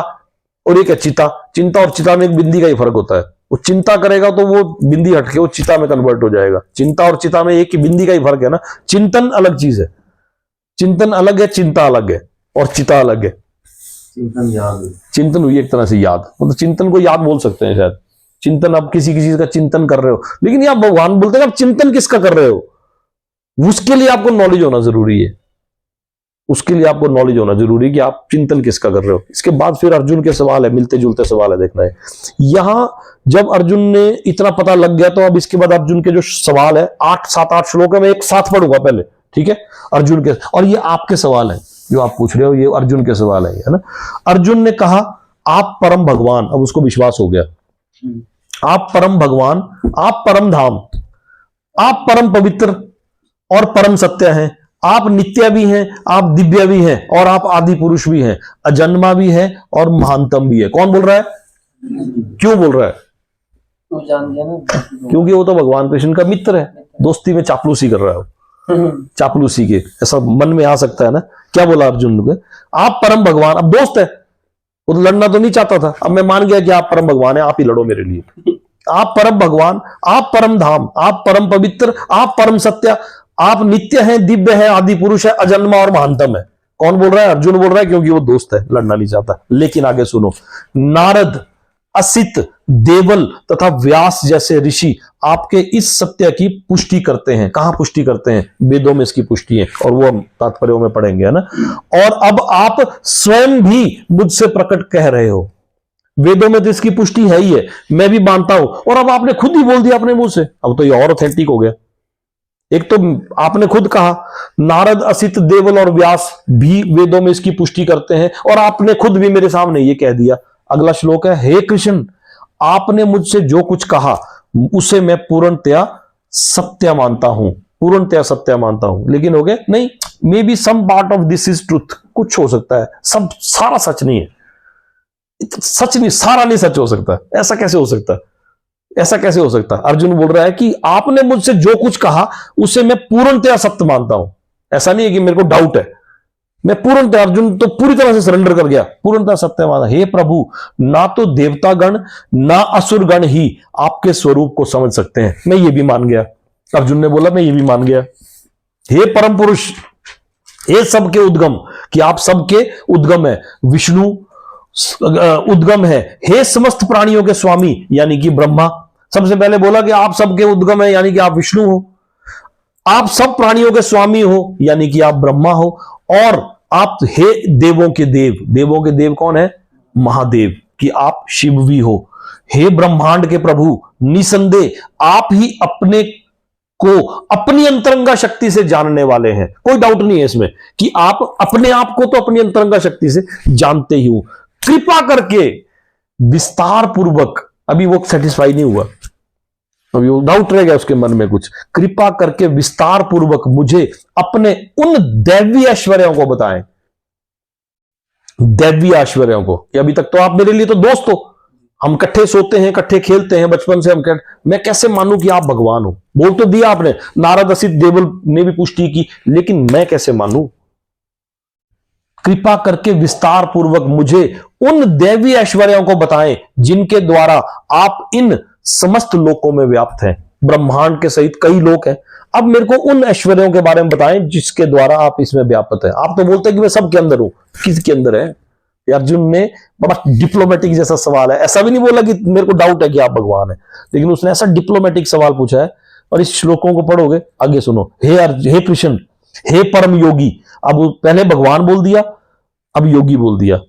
और एक है चिता। चिंता और चिता में एक बिंदी का ही फर्क होता है। वो चिंता करेगा तो वो बिंदी हटके वो चिता में कन्वर्ट हो जाएगा। चिंता और चिता में एक ही बिंदी का ही फर्क है ना। चिंतन अलग चीज है, चिंतन अलग है, चिंता अलग है और चिता अलग है। चिंतन याद, चिंतन हुई एक तरह से याद, मतलब चिंतन को याद बोल सकते हैं शायद। चिंतन, आप किसी चीज का चिंतन कर रहे हो, लेकिन यहां भगवान बोलते हैं आप चिंतन किसका कर रहे हो, उसके लिए आपको नॉलेज होना जरूरी है। उसके लिए आपको नॉलेज होना जरूरी है कि आप चिंतन किसका कर रहे हो। इसके बाद फिर अर्जुन के सवाल है, मिलते जुलते सवाल है, देखना है। यहां जब अर्जुन ने इतना पता लग गया, तो अब इसके बाद अर्जुन के जो सवाल है 7-8 श्लोक है, मैं एक साथ पढ़ूंगा पहले, ठीक है? अर्जुन के, और ये आपके सवाल है जो आप पूछ रहे हो, ये अर्जुन के सवाल है ना। अर्जुन ने कहा आप परम भगवान, अब उसको विश्वास हो गया, आप परम भगवान, आप परम धाम, आप परम पवित्र और परम सत्य हैं, आप नित्य भी हैं, आप दिव्य भी हैं और आप आदि पुरुष भी हैं, अजन्मा भी है और महानतम भी है। कौन बोल रहा है? क्यों बोल रहा है? तो जान गया ना, क्योंकि वो तो भगवान कृष्ण का मित्र है, दोस्ती में चापलूसी कर रहा है। चापलूसी के ऐसा मन में आ सकता है ना। क्या बोला अर्जुन को? आप परम भगवान, अब दोस्त है, वो तो लड़ना तो नहीं चाहता था, अब मैं मान गया कि आप परम भगवान है, आप ही लड़ो मेरे लिए। आप परम भगवान, आप परम धाम, आप परम पवित्र, आप परम सत्य, आप नित्य हैं, दिव्य हैं, आदि पुरुष है, अजन्मा और महानतम है। कौन बोल रहा है? अर्जुन बोल रहा है, क्योंकि वो दोस्त है, लड़ना नहीं चाहता। लेकिन आगे सुनो, नारद, असित, देवल तथा व्यास जैसे ऋषि आपके इस सत्य की पुष्टि करते हैं। कहां पुष्टि करते हैं? वेदों में इसकी पुष्टि है, और वो हम तात्पर्यों में पढ़ेंगे, है ना। और अब आप स्वयं भी मुझसे प्रकट कह रहे हो, वेदों में तो इसकी पुष्टि है ही है, मैं भी मानता हूं, और अब आपने खुद ही बोल दिया अपने मुंह से, अब तो ये और ऑथेंटिक हो गया। एक तो आपने खुद कहा नारद, असित, देवल और व्यास भी वेदों में इसकी पुष्टि करते हैं, और आपने खुद भी मेरे सामने ये कह दिया। अगला श्लोक है, हे कृष्ण, आपने मुझसे जो कुछ कहा उसे मैं पूर्णतया सत्य मानता हूं, पूर्णतया सत्य मानता हूं। लेकिन हो गए नहीं, may be some part of this is truth, कुछ हो सकता है, सब सारा सच नहीं है, सच नहीं, सारा नहीं सच हो सकता। ऐसा कैसे हो सकता है? ऐसा कैसे हो सकता है? अर्जुन बोल रहा है कि आपने मुझसे जो कुछ कहा उसे मैं पूर्णतया सत्य मानता हूं। ऐसा नहीं है कि मेरे को डाउट है, मैं पूर्णतः, अर्जुन तो पूरी तरह से सरेंडर कर गया, पूर्णतः सत्य माना। हे प्रभु, ना तो देवतागण ना असुरगण ही आपके स्वरूप को समझ सकते हैं, मैं ये भी मान गया। अर्जुन ने बोला मैं ये भी मान गया। हे परम पुरुष, हे सबके उद्गम, कि आप सबके उद्गम है, विष्णु उद्गम है। हे समस्त प्राणियों के स्वामी, यानी कि ब्रह्मा। सबसे पहले बोला कि आप सबके उद्गम है, यानी कि आप विष्णु हो। आप सब प्राणियों के स्वामी हो, यानी कि आप ब्रह्मा हो। और आप हे देवों के देव, देवों के देव कौन है? महादेव, कि आप शिव भी हो। हे ब्रह्मांड के प्रभु, निसंदेह आप ही अपने को अपनी अंतरंगा शक्ति से जानने वाले हैं। कोई डाउट नहीं है इसमें कि आप अपने आप को तो अपनी अंतरंगा शक्ति से जानते ही हो। कृपा करके विस्तार पूर्वक, अभी वो सेटिस्फाई नहीं हुआ, अभी वो डाउट रह गया उसके मन में कुछ। कृपा करके विस्तार पूर्वक मुझे अपने उन दैवीय ऐश्वर्यों को बताएं, दैवीय ऐश्वर्यों को। कि अभी तक तो आप मेरे लिए तो दोस्त हो, हम इकट्ठे सोते हैं, इकट्ठे खेलते हैं बचपन से, मैं कैसे मानूं कि आप भगवान हो? बोल तो दिया आपने, नारद, असित, देवल ने भी पुष्टि की, लेकिन मैं कैसे मानूं? कृपा करके विस्तार पूर्वक मुझे उन दैवी ऐश्वर्यों को बताएं जिनके द्वारा आप इन समस्त लोकों में व्याप्त हैं। ब्रह्मांड के सहित कई लोक हैं, अब मेरे को उन ऐश्वर्यों के बारे में बताएं जिसके द्वारा आप इसमें व्याप्त हैं। आप तो बोलते हैं कि मैं सबके अंदर हूं, किसके अंदर है? अर्जुन ने बड़ा डिप्लोमेटिक जैसा सवाल है, ऐसा भी नहीं बोला कि मेरे को डाउट है कि आप भगवान है, लेकिन उसने ऐसा डिप्लोमेटिक सवाल पूछा है। और इस श्लोकों को पढ़ोगे, आगे सुनो। हे कृष्ण, हे परम योगी, अब पहले भगवान बोल दिया, अब योगी बोल दिया।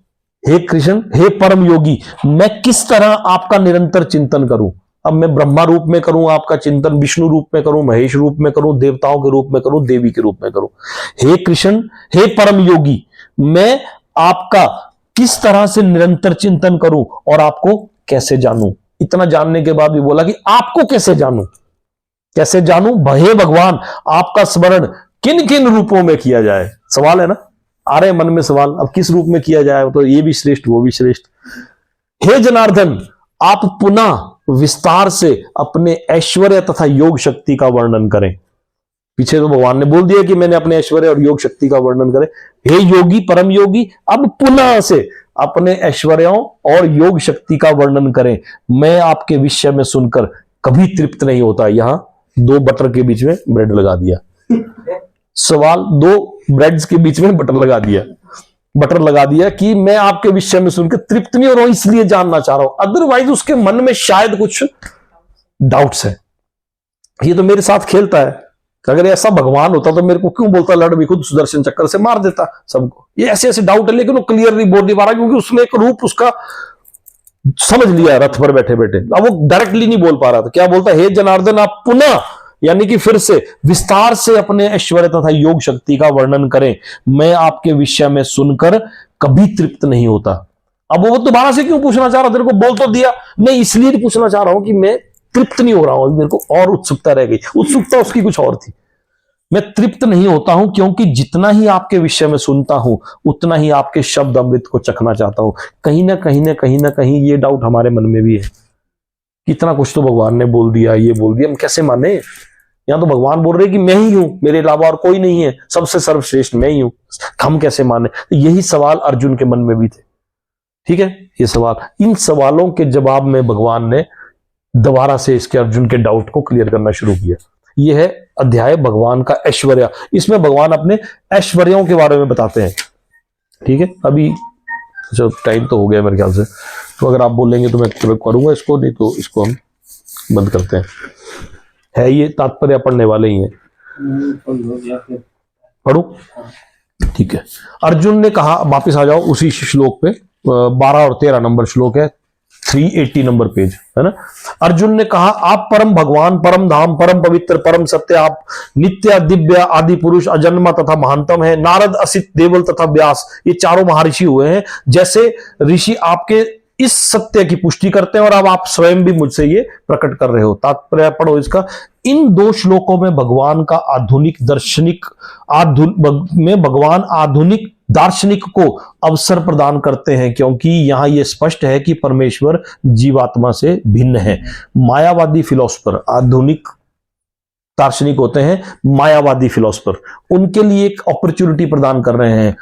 हे कृष्ण, हे परम योगी, मैं किस तरह आपका निरंतर चिंतन करूं? अब मैं ब्रह्मा रूप में करूं आपका चिंतन, विष्णु रूप में करूं, महेश रूप में करूं, देवताओं के रूप में करूं, देवी के रूप में करूं। हे कृष्ण, हे परम योगी, मैं आपका किस तरह से निरंतर चिंतन करूं और आपको कैसे जानूं। इतना जानने के बाद भी बोला कि आपको कैसे जानूं, कैसे जानूं। हे भगवान, आपका स्मरण किन किन रूपों में किया जाए। सवाल है ना, आ रहे मन में सवाल, अब किस रूप में किया जाए, तो ये भी श्रेष्ठ वो भी श्रेष्ठ। हे जनार्दन, आप पुनः विस्तार से अपने ऐश्वर्य तथा योग शक्ति का वर्णन करें। पीछे तो भगवान ने बोल दिया कि मैंने अपने ऐश्वर्य और योग शक्ति का वर्णन करें। हे योगी, परम योगी, अब पुनः से अपने ऐश्वर्यों और योग शक्ति का वर्णन करें। मैं आपके विषय में सुनकर कभी तृप्त नहीं होता। यहां 2 बटर के बीच में ब्रेड लगा दिया। सवाल, 2 ब्रेड्स के बीच में बटर लगा दिया कि मैं आपके विषय में सुनकर तृप्त नहीं हो रहा हूं, इसलिए जानना चाह रहा हूं। अदरवाइज उसके मन में शायद कुछ डाउट्स है। ये तो मेरे साथ खेलता है, अगर ऐसा भगवान होता तो मेरे को क्यों बोलता लड़ भी, खुद सुदर्शन चक्र से मार देता सबको। ये ऐसे ऐसे डाउट है, लेकिन वो क्लियरली बोल नहीं पा रहा क्योंकि उसने एक रूप उसका समझ लिया रथ पर बैठे बैठे। अब वो डायरेक्टली नहीं बोल पा रहा था। क्या बोलता है, हे जनार्दन, आप पुनः यानी कि फिर से विस्तार से अपने ऐश्वर्य तथा योग शक्ति का वर्णन करें। मैं आपके विषय में सुनकर कभी तृप्त नहीं होता। अब वो दोबारा से क्यों पूछना चाह रहा, तेरे को बोल तो दिया। नहीं, इसलिए पूछना चाह रहा हूं कि मैं तृप्त नहीं हो रहा हूं, मेरे को और उत्सुकता रह गई। उत्सुकता उसकी कुछ और थी। मैं तृप्त नहीं होता हूं क्योंकि जितना ही आपके विषय में सुनता हूं उतना ही आपके शब्द अमृत को चखना चाहता हूं। कहीं ना कहीं ये डाउट हमारे मन में भी है। कितना कुछ तो भगवान ने बोल दिया, ये बोल दिया, हम कैसे माने। यहां तो भगवान बोल रहे कि मैं ही हूं, मेरे अलावा और कोई नहीं है, सबसे सर्वश्रेष्ठ मैं ही हूं, हम कैसे माने। तो यही सवाल अर्जुन के मन में भी थे। ठीक है, ये सवाल, इन सवालों के जवाब में भगवान ने दोबारा से इसके अर्जुन के डाउट को क्लियर करना शुरू किया। यह है अध्याय भगवान का ऐश्वर्य। इसमें भगवान अपने ऐश्वर्यों के बारे में बताते हैं। ठीक है, अभी जो टाइम तो हो गया मेरे ख्याल से, तो अगर आप बोलेंगे तो मैं करूंगा इसको, नहीं तो इसको हम बंद करते हैं। है ये तात्पर्य पढ़ने वाले ही हैं, पढ़ू। ठीक है, अर्जुन ने कहा, वापिस आ जाओ उसी श्लोक पे, 12 और 13 नंबर श्लोक है, 380 नंबर पेज है ना। अर्जुन ने कहा, आप परम भगवान, परम धाम, परम पवित्र, परम सत्य, आप नित्य, दिव्य, आदि पुरुष, अजन्मा तथा महानतम है। नारद, असित, देवल तथा व्यास, ये चारों महर्षि हुए हैं। जैसे ऋषि आपके इस सत्य की पुष्टि करते हैं और अब आप स्वयं भी मुझसे ये प्रकट कर रहे हो। तात्पर्य पढ़ो इसका। इन 2 श्लोकों में भगवान का आधुनिक दार्शनिक को अवसर प्रदान करते हैं, क्योंकि यहां यह स्पष्ट है कि परमेश्वर जीवात्मा से भिन्न है। मायावादी फिलोसफर, आधुनिक दार्शनिक होते हैं मायावादी फिलोसफर, उनके लिए एक अपॉर्चुनिटी प्रदान कर रहे हैं।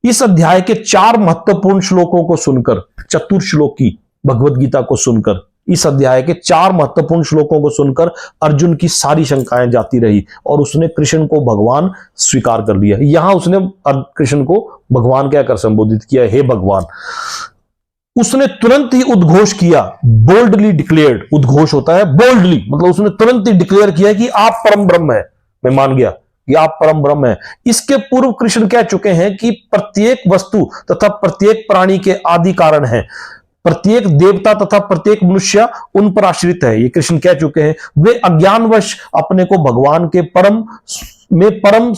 इस अध्याय के 4 महत्वपूर्ण श्लोकों को सुनकर, चतुर्श्लोकी भगवत गीता को सुनकर, इस अध्याय के 4 महत्वपूर्ण श्लोकों को सुनकर अर्जुन की सारी शंकाएं जाती रही और उसने कृष्ण को भगवान स्वीकार कर लिया। यहां उसने कृष्ण को भगवान कहकर संबोधित किया, हे भगवान। उसने तुरंत ही उद्घोष किया, बोल्डली डिक्लेयर्ड। उद्घोष होता है बोल्डली, मतलब उसने तुरंत ही डिक्लेयर किया कि आप परम ब्रह्म है। मैं मान गया कि आप परम ब्रह्म है। इसके पूर्व कृष्ण कह चुके हैं कि प्रत्येक वस्तु तथा प्रत्येक प्राणी के आदि कारण है। प्रत्येक देवता तथा प्रत्येक मनुष्य उन पर आश्रित है, ये कृष्ण कह चुके हैं। वे अज्ञानवश अपने को भगवान के परम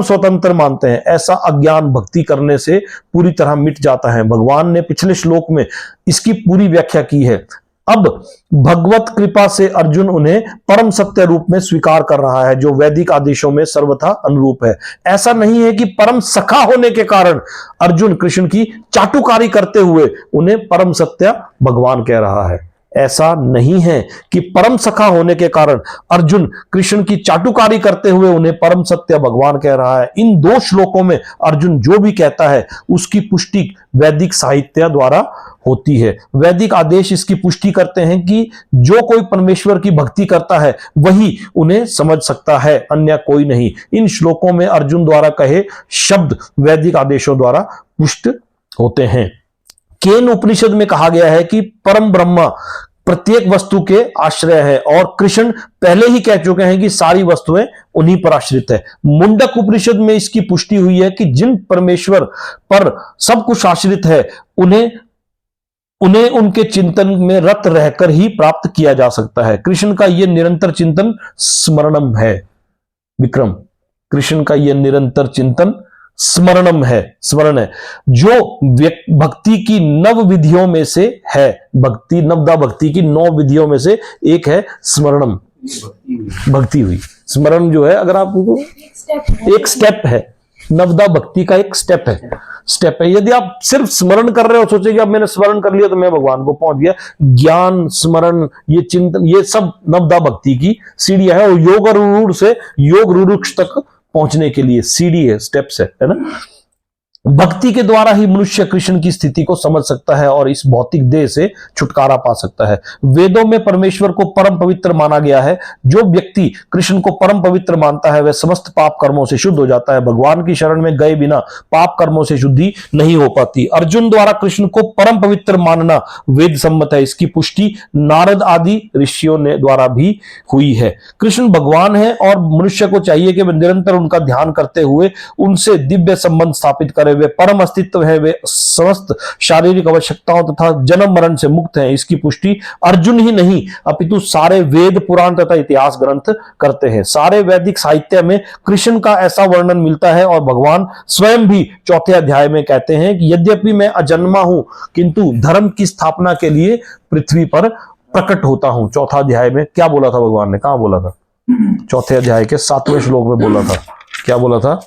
स्वतंत्र मानते हैं। ऐसा अज्ञान भक्ति करने से पूरी तरह मिट जाता है। भगवान ने पिछले श्लोक में इसकी पूरी व्याख्या की है। अब भगवत कृपा से अर्जुन उन्हें परम सत्य रूप में स्वीकार कर रहा है, जो वैदिक आदेशों में सर्वथा अनुरूप है। ऐसा नहीं है कि परम सखा होने के कारण अर्जुन कृष्ण की चाटुकारी करते हुए उन्हें परम सत्य भगवान कह रहा है। ऐसा नहीं है कि परम सखा होने के कारण अर्जुन कृष्ण की चाटुकारी करते हुए उन्हें परम सत्य भगवान कह रहा है। इन 2 श्लोकों में अर्जुन जो भी कहता है उसकी पुष्टि वैदिक साहित्य द्वारा होती है। वैदिक आदेश इसकी पुष्टि करते हैं कि जो कोई परमेश्वर की भक्ति करता है वही उन्हें समझ सकता है, अन्य कोई नहीं। इन श्लोकों में अर्जुन द्वारा कहे शब्द वैदिक आदेशों द्वारा पुष्ट होते हैं। केन उपनिषद में कहा गया है कि परम ब्रह्म प्रत्येक वस्तु के आश्रय है, और कृष्ण पहले ही कह चुके हैं कि सारी वस्तुएं उन्हीं पर आश्रित है। मुंडक उपनिषद में इसकी पुष्टि हुई है कि जिन परमेश्वर पर सब कुछ आश्रित है उन्हें उनके चिंतन में रत रहकर ही प्राप्त किया जा सकता है। कृष्ण का यह निरंतर चिंतन स्मरणम है। विक्रम, कृष्ण का यह निरंतर चिंतन स्मरणम है, स्मरण है, जो भक्ति की नव विधियों में से है। भक्ति, नवदा भक्ति की 9 विधियों में से एक है स्मरणम, भक्ति हुई। स्मरण जो है, अगर आप एक स्टेप है, नवदा भक्ति का एक स्टेप है। यदि आप सिर्फ स्मरण कर रहे हो, सोचे कि अब मैंने स्मरण कर लिया तो मैं भगवान को पहुंच गया, ज्ञान, स्मरण, ये चिंतन, ये सब नवदा भक्ति की सीढ़ियां है, और योग रूढ़ से योग रूढ़ तक पहुंचने के लिए सीढ़ी है, स्टेप्स है ना। भक्ति के द्वारा ही मनुष्य कृष्ण की स्थिति को समझ सकता है और इस भौतिक देह से छुटकारा पा सकता है। वेदों में परमेश्वर को परम पवित्र माना गया है। जो व्यक्ति कृष्ण को परम पवित्र मानता है वह समस्त पाप कर्मों से शुद्ध हो जाता है। भगवान की शरण में गए बिना पाप कर्मों से शुद्धि नहीं हो पाती। अर्जुन द्वारा कृष्ण को परम पवित्र मानना वेद सम्मत है। इसकी पुष्टि नारद आदि ऋषियों ने द्वारा भी हुई है। कृष्ण भगवान है और मनुष्य को चाहिए कि वह निरंतर उनका ध्यान करते हुए उनसे दिव्य संबंध स्थापित करे। वे परम अस्तित्व है, वे समस्त शारीरिक आवश्यकताओं तथा जन्म मरण से मुक्त हैं। इसकी पुष्टि अर्जुन ही नहीं अपितु सारे वेद, पुराण तथा इतिहास ग्रंथ करते हैं। सारे वैदिक साहित्य में कृष्ण का ऐसा वर्णन मिलता है और भगवान स्वयं भी 4 अध्याय में कहते हैं कि यद्यपि मैं अजन्मा हूं किंतु धर्म की स्थापना के लिए पृथ्वी पर प्रकट होता हूं। 4 अध्याय में क्या बोला था भगवान ने? कहां बोला था? 4 अध्याय के 7वें श्लोक में बोला था। क्या बोला था?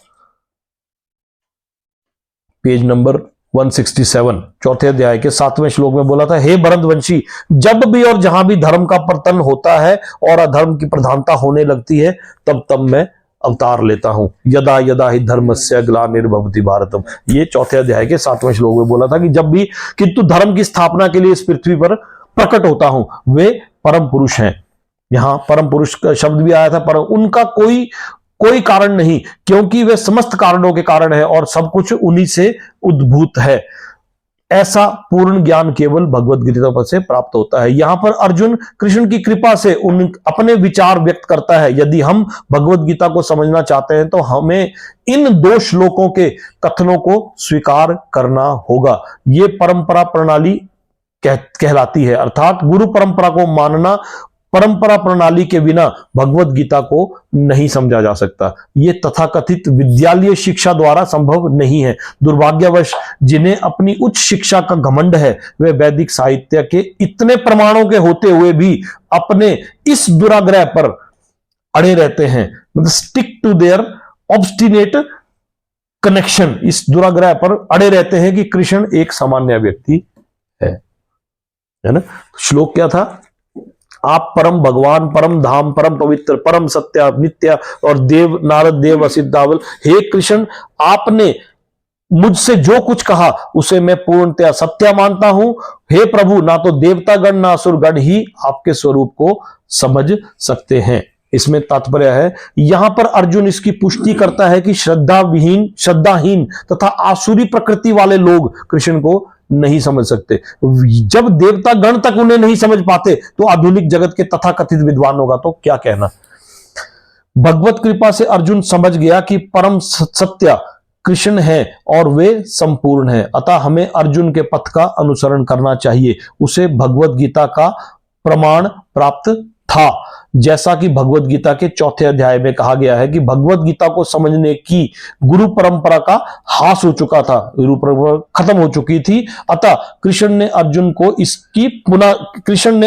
पेज नंबर 167, 4 अध्याय के 7वें श्लोक में बोला था, हे भरतवंशी, जब भी और जहां भी धर्म का पतन होता है और अधर्म की प्रधानता होने लगती है तब तब मैं अवतार लेता हूं। यदा यदा ही धर्मस्य ग्लानिर्भवति भारतम। ये 4 अध्याय के 7वें श्लोक में बोला था कि जब भी किंतु धर्म की स्थापना के लिए इस पृथ्वी पर प्रकट होता हूं। वे परम पुरुष हैं। यहां परम पुरुष का शब्द भी आया था, पर उनका कोई कारण नहीं, क्योंकि वे समस्त कारणों के कारण है और सब कुछ उन्हीं से उद्भूत है। ऐसा पूर्ण ज्ञान केवल भगवत गीता से प्राप्त होता है। यहां पर अर्जुन कृष्ण की कृपा से अपने विचार व्यक्त करता है। यदि हम भगवत गीता को समझना चाहते हैं तो हमें इन 2 श्लोकों के कथनों को स्वीकार करना होगा। ये परंपरा प्रणाली कहलाती है, अर्थात गुरु परंपरा को मानना। परंपरा प्रणाली के बिना भगवत गीता को नहीं समझा जा सकता। ये तथाकथित विद्यालय शिक्षा द्वारा संभव नहीं है। दुर्भाग्यवश जिन्हें अपनी उच्च शिक्षा का घमंड है वे वैदिक साहित्य के इतने प्रमाणों के होते हुए भी अपने इस दुराग्रह पर अड़े रहते हैं। मतलब stick to their obstinate connection, इस दुराग्रह पर अड़े रहते हैं कि कृष्ण एक सामान्य व्यक्ति है ना। श्लोक क्या था? आप परम भगवान, परम धाम, परम पवित्र, परम सत्य, नित्य और देव, नारद देव असिद्धावल, हे कृष्ण, आपने मुझसे जो कुछ कहा उसे मैं पूर्णतया सत्य मानता हूं। हे प्रभु, ना तो देवतागण ना असुरगण ही आपके स्वरूप को समझ सकते हैं। इसमें तात्पर्य है, यहां पर अर्जुन इसकी पुष्टि करता है कि श्रद्धाहीन तथा आसुरी प्रकृति वाले लोग कृष्ण को नहीं समझ सकते। जब देवता गण तक उन्हें नहीं समझ पाते तो आधुनिक जगत के तथाकथित विद्वानों का तो क्या कहना। भगवत कृपा से अर्जुन समझ गया कि परम सत्य कृष्ण है और वे संपूर्ण है। अतः हमें अर्जुन के पथ का अनुसरण करना चाहिए। उसे भगवत गीता का प्रमाण प्राप्त था। जैसा कि भगवत गीता के 4 अध्याय में कहा गया है कि भगवत गीता को समझने की गुरु परंपरा का हास हो चुका था, गुरु परंपरा खत्म हो चुकी थी। अतः कृष्ण ने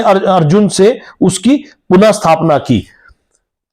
अर्जुन से उसकी पुनः स्थापना की,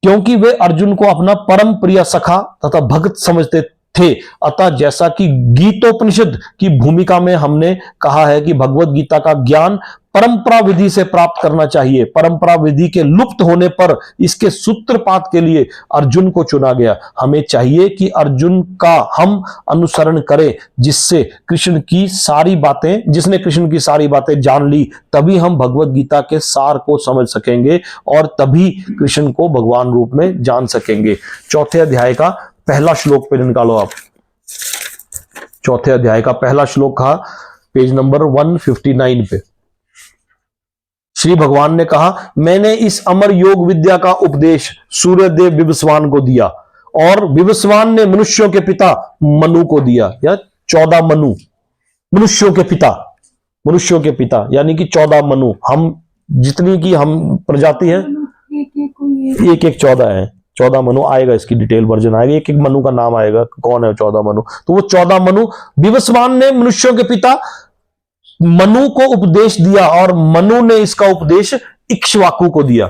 क्योंकि वे अर्जुन को अपना परम प्रिय सखा तथा भक्त समझते थे। अतः जैसा कि गीतोपनिषद की भूमिका में हमने कहा है कि भगवत गीता का ज्ञान परंपरा विधि से प्राप्त करना चाहिए। परंपरा विधि के लुप्त होने पर इसके सूत्रपात के लिए अर्जुन को चुना गया। हमें चाहिए कि अर्जुन का हम अनुसरण करें, जिसने कृष्ण की सारी बातें जान ली। तभी हम भगवत गीता के सार को समझ सकेंगे और तभी कृष्ण को भगवान रूप में जान सकेंगे। 4 अध्याय का पहला श्लोक पे निकालो आप। 4 अध्याय का पहला श्लोक था पेज नंबर 159 पे। श्री भगवान ने कहा, मैंने इस अमर योग विद्या का उपदेश सूर्यदेव विवस्वान को दिया और विवस्वान ने मनुष्यों के पिता मनु को दिया। या 14 मनु, मनुष्यों के पिता यानी कि 14 मनु। हम जितनी की हम प्रजाति है एक 14 है। 14 मनु आएगा, इसकी डिटेल वर्जन आएगा, एक एक मनु का नाम आएगा, कौन है 14 मनु। तो वो 14 मनु, विवस्वान ने मनुष्यों के पिता मनु को उपदेश दिया और मनु ने इसका उपदेश इक्ष्वाकु को दिया,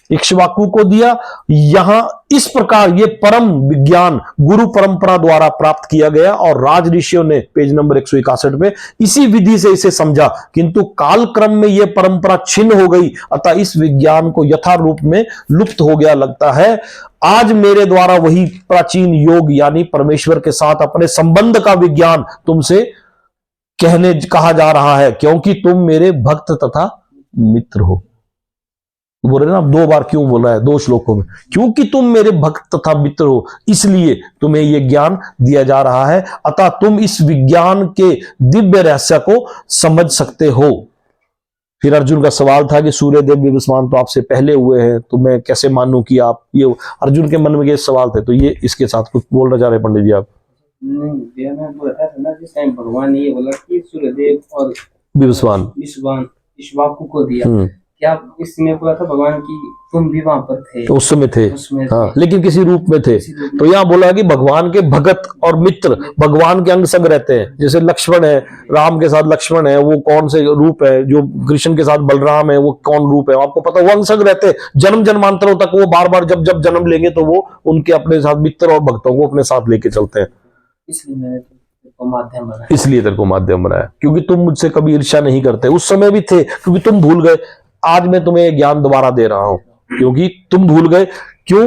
इक्ष्वाकु को दिया। यहां इस प्रकार ये परम विज्ञान गुरु परंपरा द्वारा प्राप्त किया गया और राज ऋषियों ने पेज नंबर 161 पे इसी विधि से इसे समझा, किंतु काल क्रम में यह परंपरा छिन्न हो गई, अतः इस विज्ञान को यथा रूप में लुप्त हो गया लगता है। आज मेरे द्वारा वही प्राचीन योग यानी परमेश्वर के साथ अपने संबंध का विज्ञान तुमसे कहा जा रहा है, क्योंकि तुम मेरे भक्त तथा मित्र हो। बोल रहे ना, 2 बार क्यों बोल रहा है 2 श्लोकों में, क्योंकि तुम मेरे भक्त तथा मित्र हो इसलिए तुम्हें यह ज्ञान दिया जा रहा है, अतः तुम इस विज्ञान के दिव्य रहस्य को समझ सकते हो। फिर अर्जुन का सवाल था कि सूर्यदेव विवस्वान तो आपसे पहले हुए हैं, तो मैं कैसे मानूं कि आप, ये अर्जुन के मन में ये सवाल थे। तो ये इसके साथ कुछ बोलना चाह रहे पंडित जी आप? नहीं, मैं बोल रहा था ना, जिस टाइम भगवान ने ये बोला कि सूर्यदेव और विवस्वान इक्ष्वाकु को दिया, क्या इसमें बोला था भगवान की तुम भी वहां पर थे? उस समय थे, हाँ, लेकिन किसी रूप में थे। तो यहाँ बोला कि भगवान के भगत और मित्र भगवान के अंग संग रहते हैं। जैसे लक्ष्मण है, राम के साथ लक्ष्मण है, वो कौन से रूप है, जो कृष्ण के साथ बलराम है वो कौन रूप है, आपको पता, वो अंग संग रहते हैं जन्म जन्मांतरों तक। वो बार बार जब जब जन्म लेंगे तो वो उनके अपने साथ मित्र और भक्तों को अपने साथ लेके चलते हैं। इसलिए मैंने तो माध्यम बनाया, इसलिए तेरे को माध्यम बनाया, क्योंकि तुम मुझसे कभी ईर्ष्या नहीं करते। उस समय भी थे, क्योंकि तुम भूल गए। आज मैं तुम्हें ज्ञान दोबारा दे रहा हूं, क्योंकि तुम भूल गए। क्यों?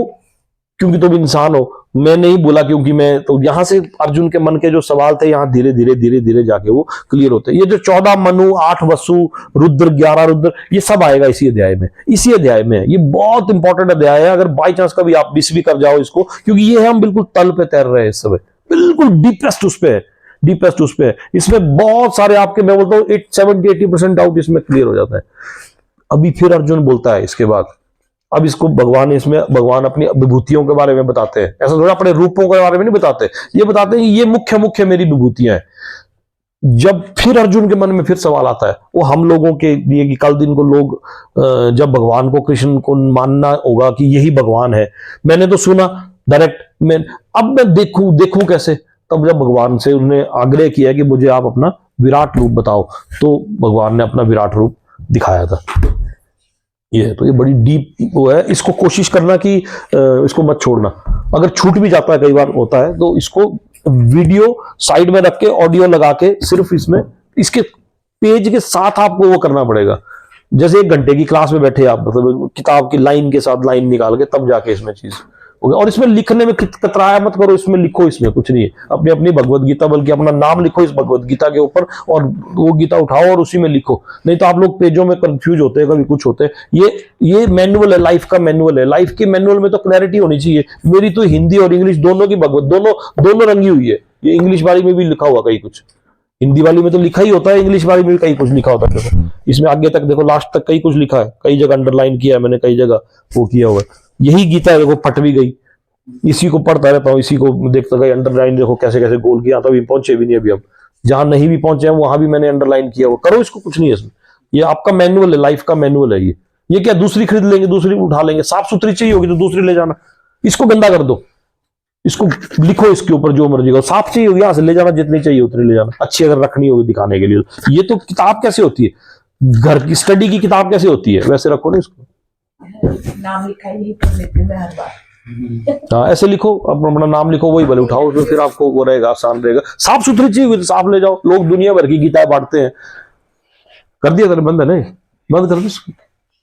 क्योंकि तुम इंसान हो। मैं नहीं बोला क्योंकि मैं, तो यहां से अर्जुन के मन के जो सवाल थे यहां धीरे धीरे धीरे धीरे जाके वो क्लियर होते। ये जो 14 मनु, 8 वसु, रुद्र, 11 रुद्र, ये सब आएगा इसी अध्याय में, इसी अध्याय में। ये बहुत इंपॉर्टेंट अध्याय है। अगर बाई चांस कभी आप मिस भी कर जाओ इसको, क्योंकि ये है हम बिल्कुल तल पे तैर रहे हैं इस समय, बिल्कुल डीपेस्ट उस पे है, डीपेस्ट उस पे है। इसमें बहुत सारे आपके, मैं बोलता हूँ 70-80% डाउट इसमें क्लियर हो जाता है। अभी फिर अर्जुन बोलता है इसके बाद, अब इसको भगवान, इसमें भगवान अपनी विभूतियों के बारे में बताते हैं। ऐसा थोड़ा अपने रूपों के बारे में नहीं बताते, ये बताते हैं कि ये मुख्य मुख्य मेरी विभूतियां हैं। जब फिर अर्जुन के मन में फिर सवाल आता है वो हम लोगों के लिए कि कल दिन को लोग जब भगवान को, कृष्ण को मानना होगा कि यही भगवान है। मैंने तो सुना डायरेक्ट, अब मैं देखूं कैसे? तब जब भगवान से उन्होंने आग्रह किया कि मुझे आप अपना विराट रूप बताओ, तो भगवान ने अपना विराट रूप दिखाया था। ये तो ये बड़ी डीप वो है। इसको कोशिश करना कि इसको मत छोड़ना। अगर छूट भी जाता है, कई बार होता है, तो इसको वीडियो साइड में रख के ऑडियो लगा के सिर्फ इसमें इसके पेज के साथ आपको वो करना पड़ेगा। जैसे 1 घंटे की क्लास में बैठे आप, मतलब किताब की लाइन के साथ लाइन निकाल के तब जाके इसमें चीज। और इसमें लिखने में कतराया मत करो, इसमें लिखो, इसमें कुछ नहीं है। अपनी अपनी भगवत गीता, बल्कि अपना नाम लिखो इस भगवत गीता के ऊपर, और वो गीता उठाओ और उसी में लिखो। नहीं तो आप लोग पेजों में कंफ्यूज होते हैं, कभी कुछ होते हैं। ये मैनुअल है, लाइफ का मैनुअल है। लाइफ के मैनुअल में तो क्लैरिटी होनी चाहिए। मेरी तो हिंदी और इंग्लिश दोनों की भगवत, दोनों रंगी हुई है। ये इंग्लिश वाली में भी लिखा हुआ कहीं कुछ, हिंदी वाली में तो लिखा ही होता है, इंग्लिश वाली में भी कहीं कुछ लिखा होता है। देखो इसमें आगे तक देखो, लास्ट तक कहीं कुछ लिखा है, कई जगह अंडरलाइन किया है मैंने, कई जगह वो किया हुआ है। यही गीता है, देखो फट भी गई। इसी को पढ़ता रहता हूँ, इसी को देखता गया। अंडरलाइन देखो कैसे कैसे गोल किया, तो अभी पहुंचे भी नहीं। अभी अब जहां नहीं भी पहुंचे हैं वहां भी मैंने अंडरलाइन किया हुआ। करो इसको, कुछ नहीं है इसमें। ये आपका मैनुअल है, लाइफ का मैनुअल है। ये क्या दूसरी खरीद लेंगे, दूसरी उठा लेंगे, साफ सुथरी चाहिए होगी तो दूसरी ले जाना। इसको गंदा कर दो, इसको लिखो इसके ऊपर जो मर्जी का, साफ चाहिए होगी यहाँ से ले जाना, जितनी चाहिए उतनी ले जाना। अच्छी अगर रखनी होगी दिखाने के लिए। ये तो किताब कैसे होती है, घर की स्टडी की किताब कैसे होती है, वैसे रखो ना इसको। नाम लिखा ही कर लेती हूं मैं हर बार। हाँ ऐसे लिखो, अपना नाम लिखो, वही भले उठाओ, उसमें फिर आपको वो रहेगा, आसान रहेगा। साफ सुथरी चाहिए तो साफ ले जाओ। लोग दुनिया भर की गीताएं बांटते हैं। कर दिया तेरे बंद है नहीं, बंद कर दो।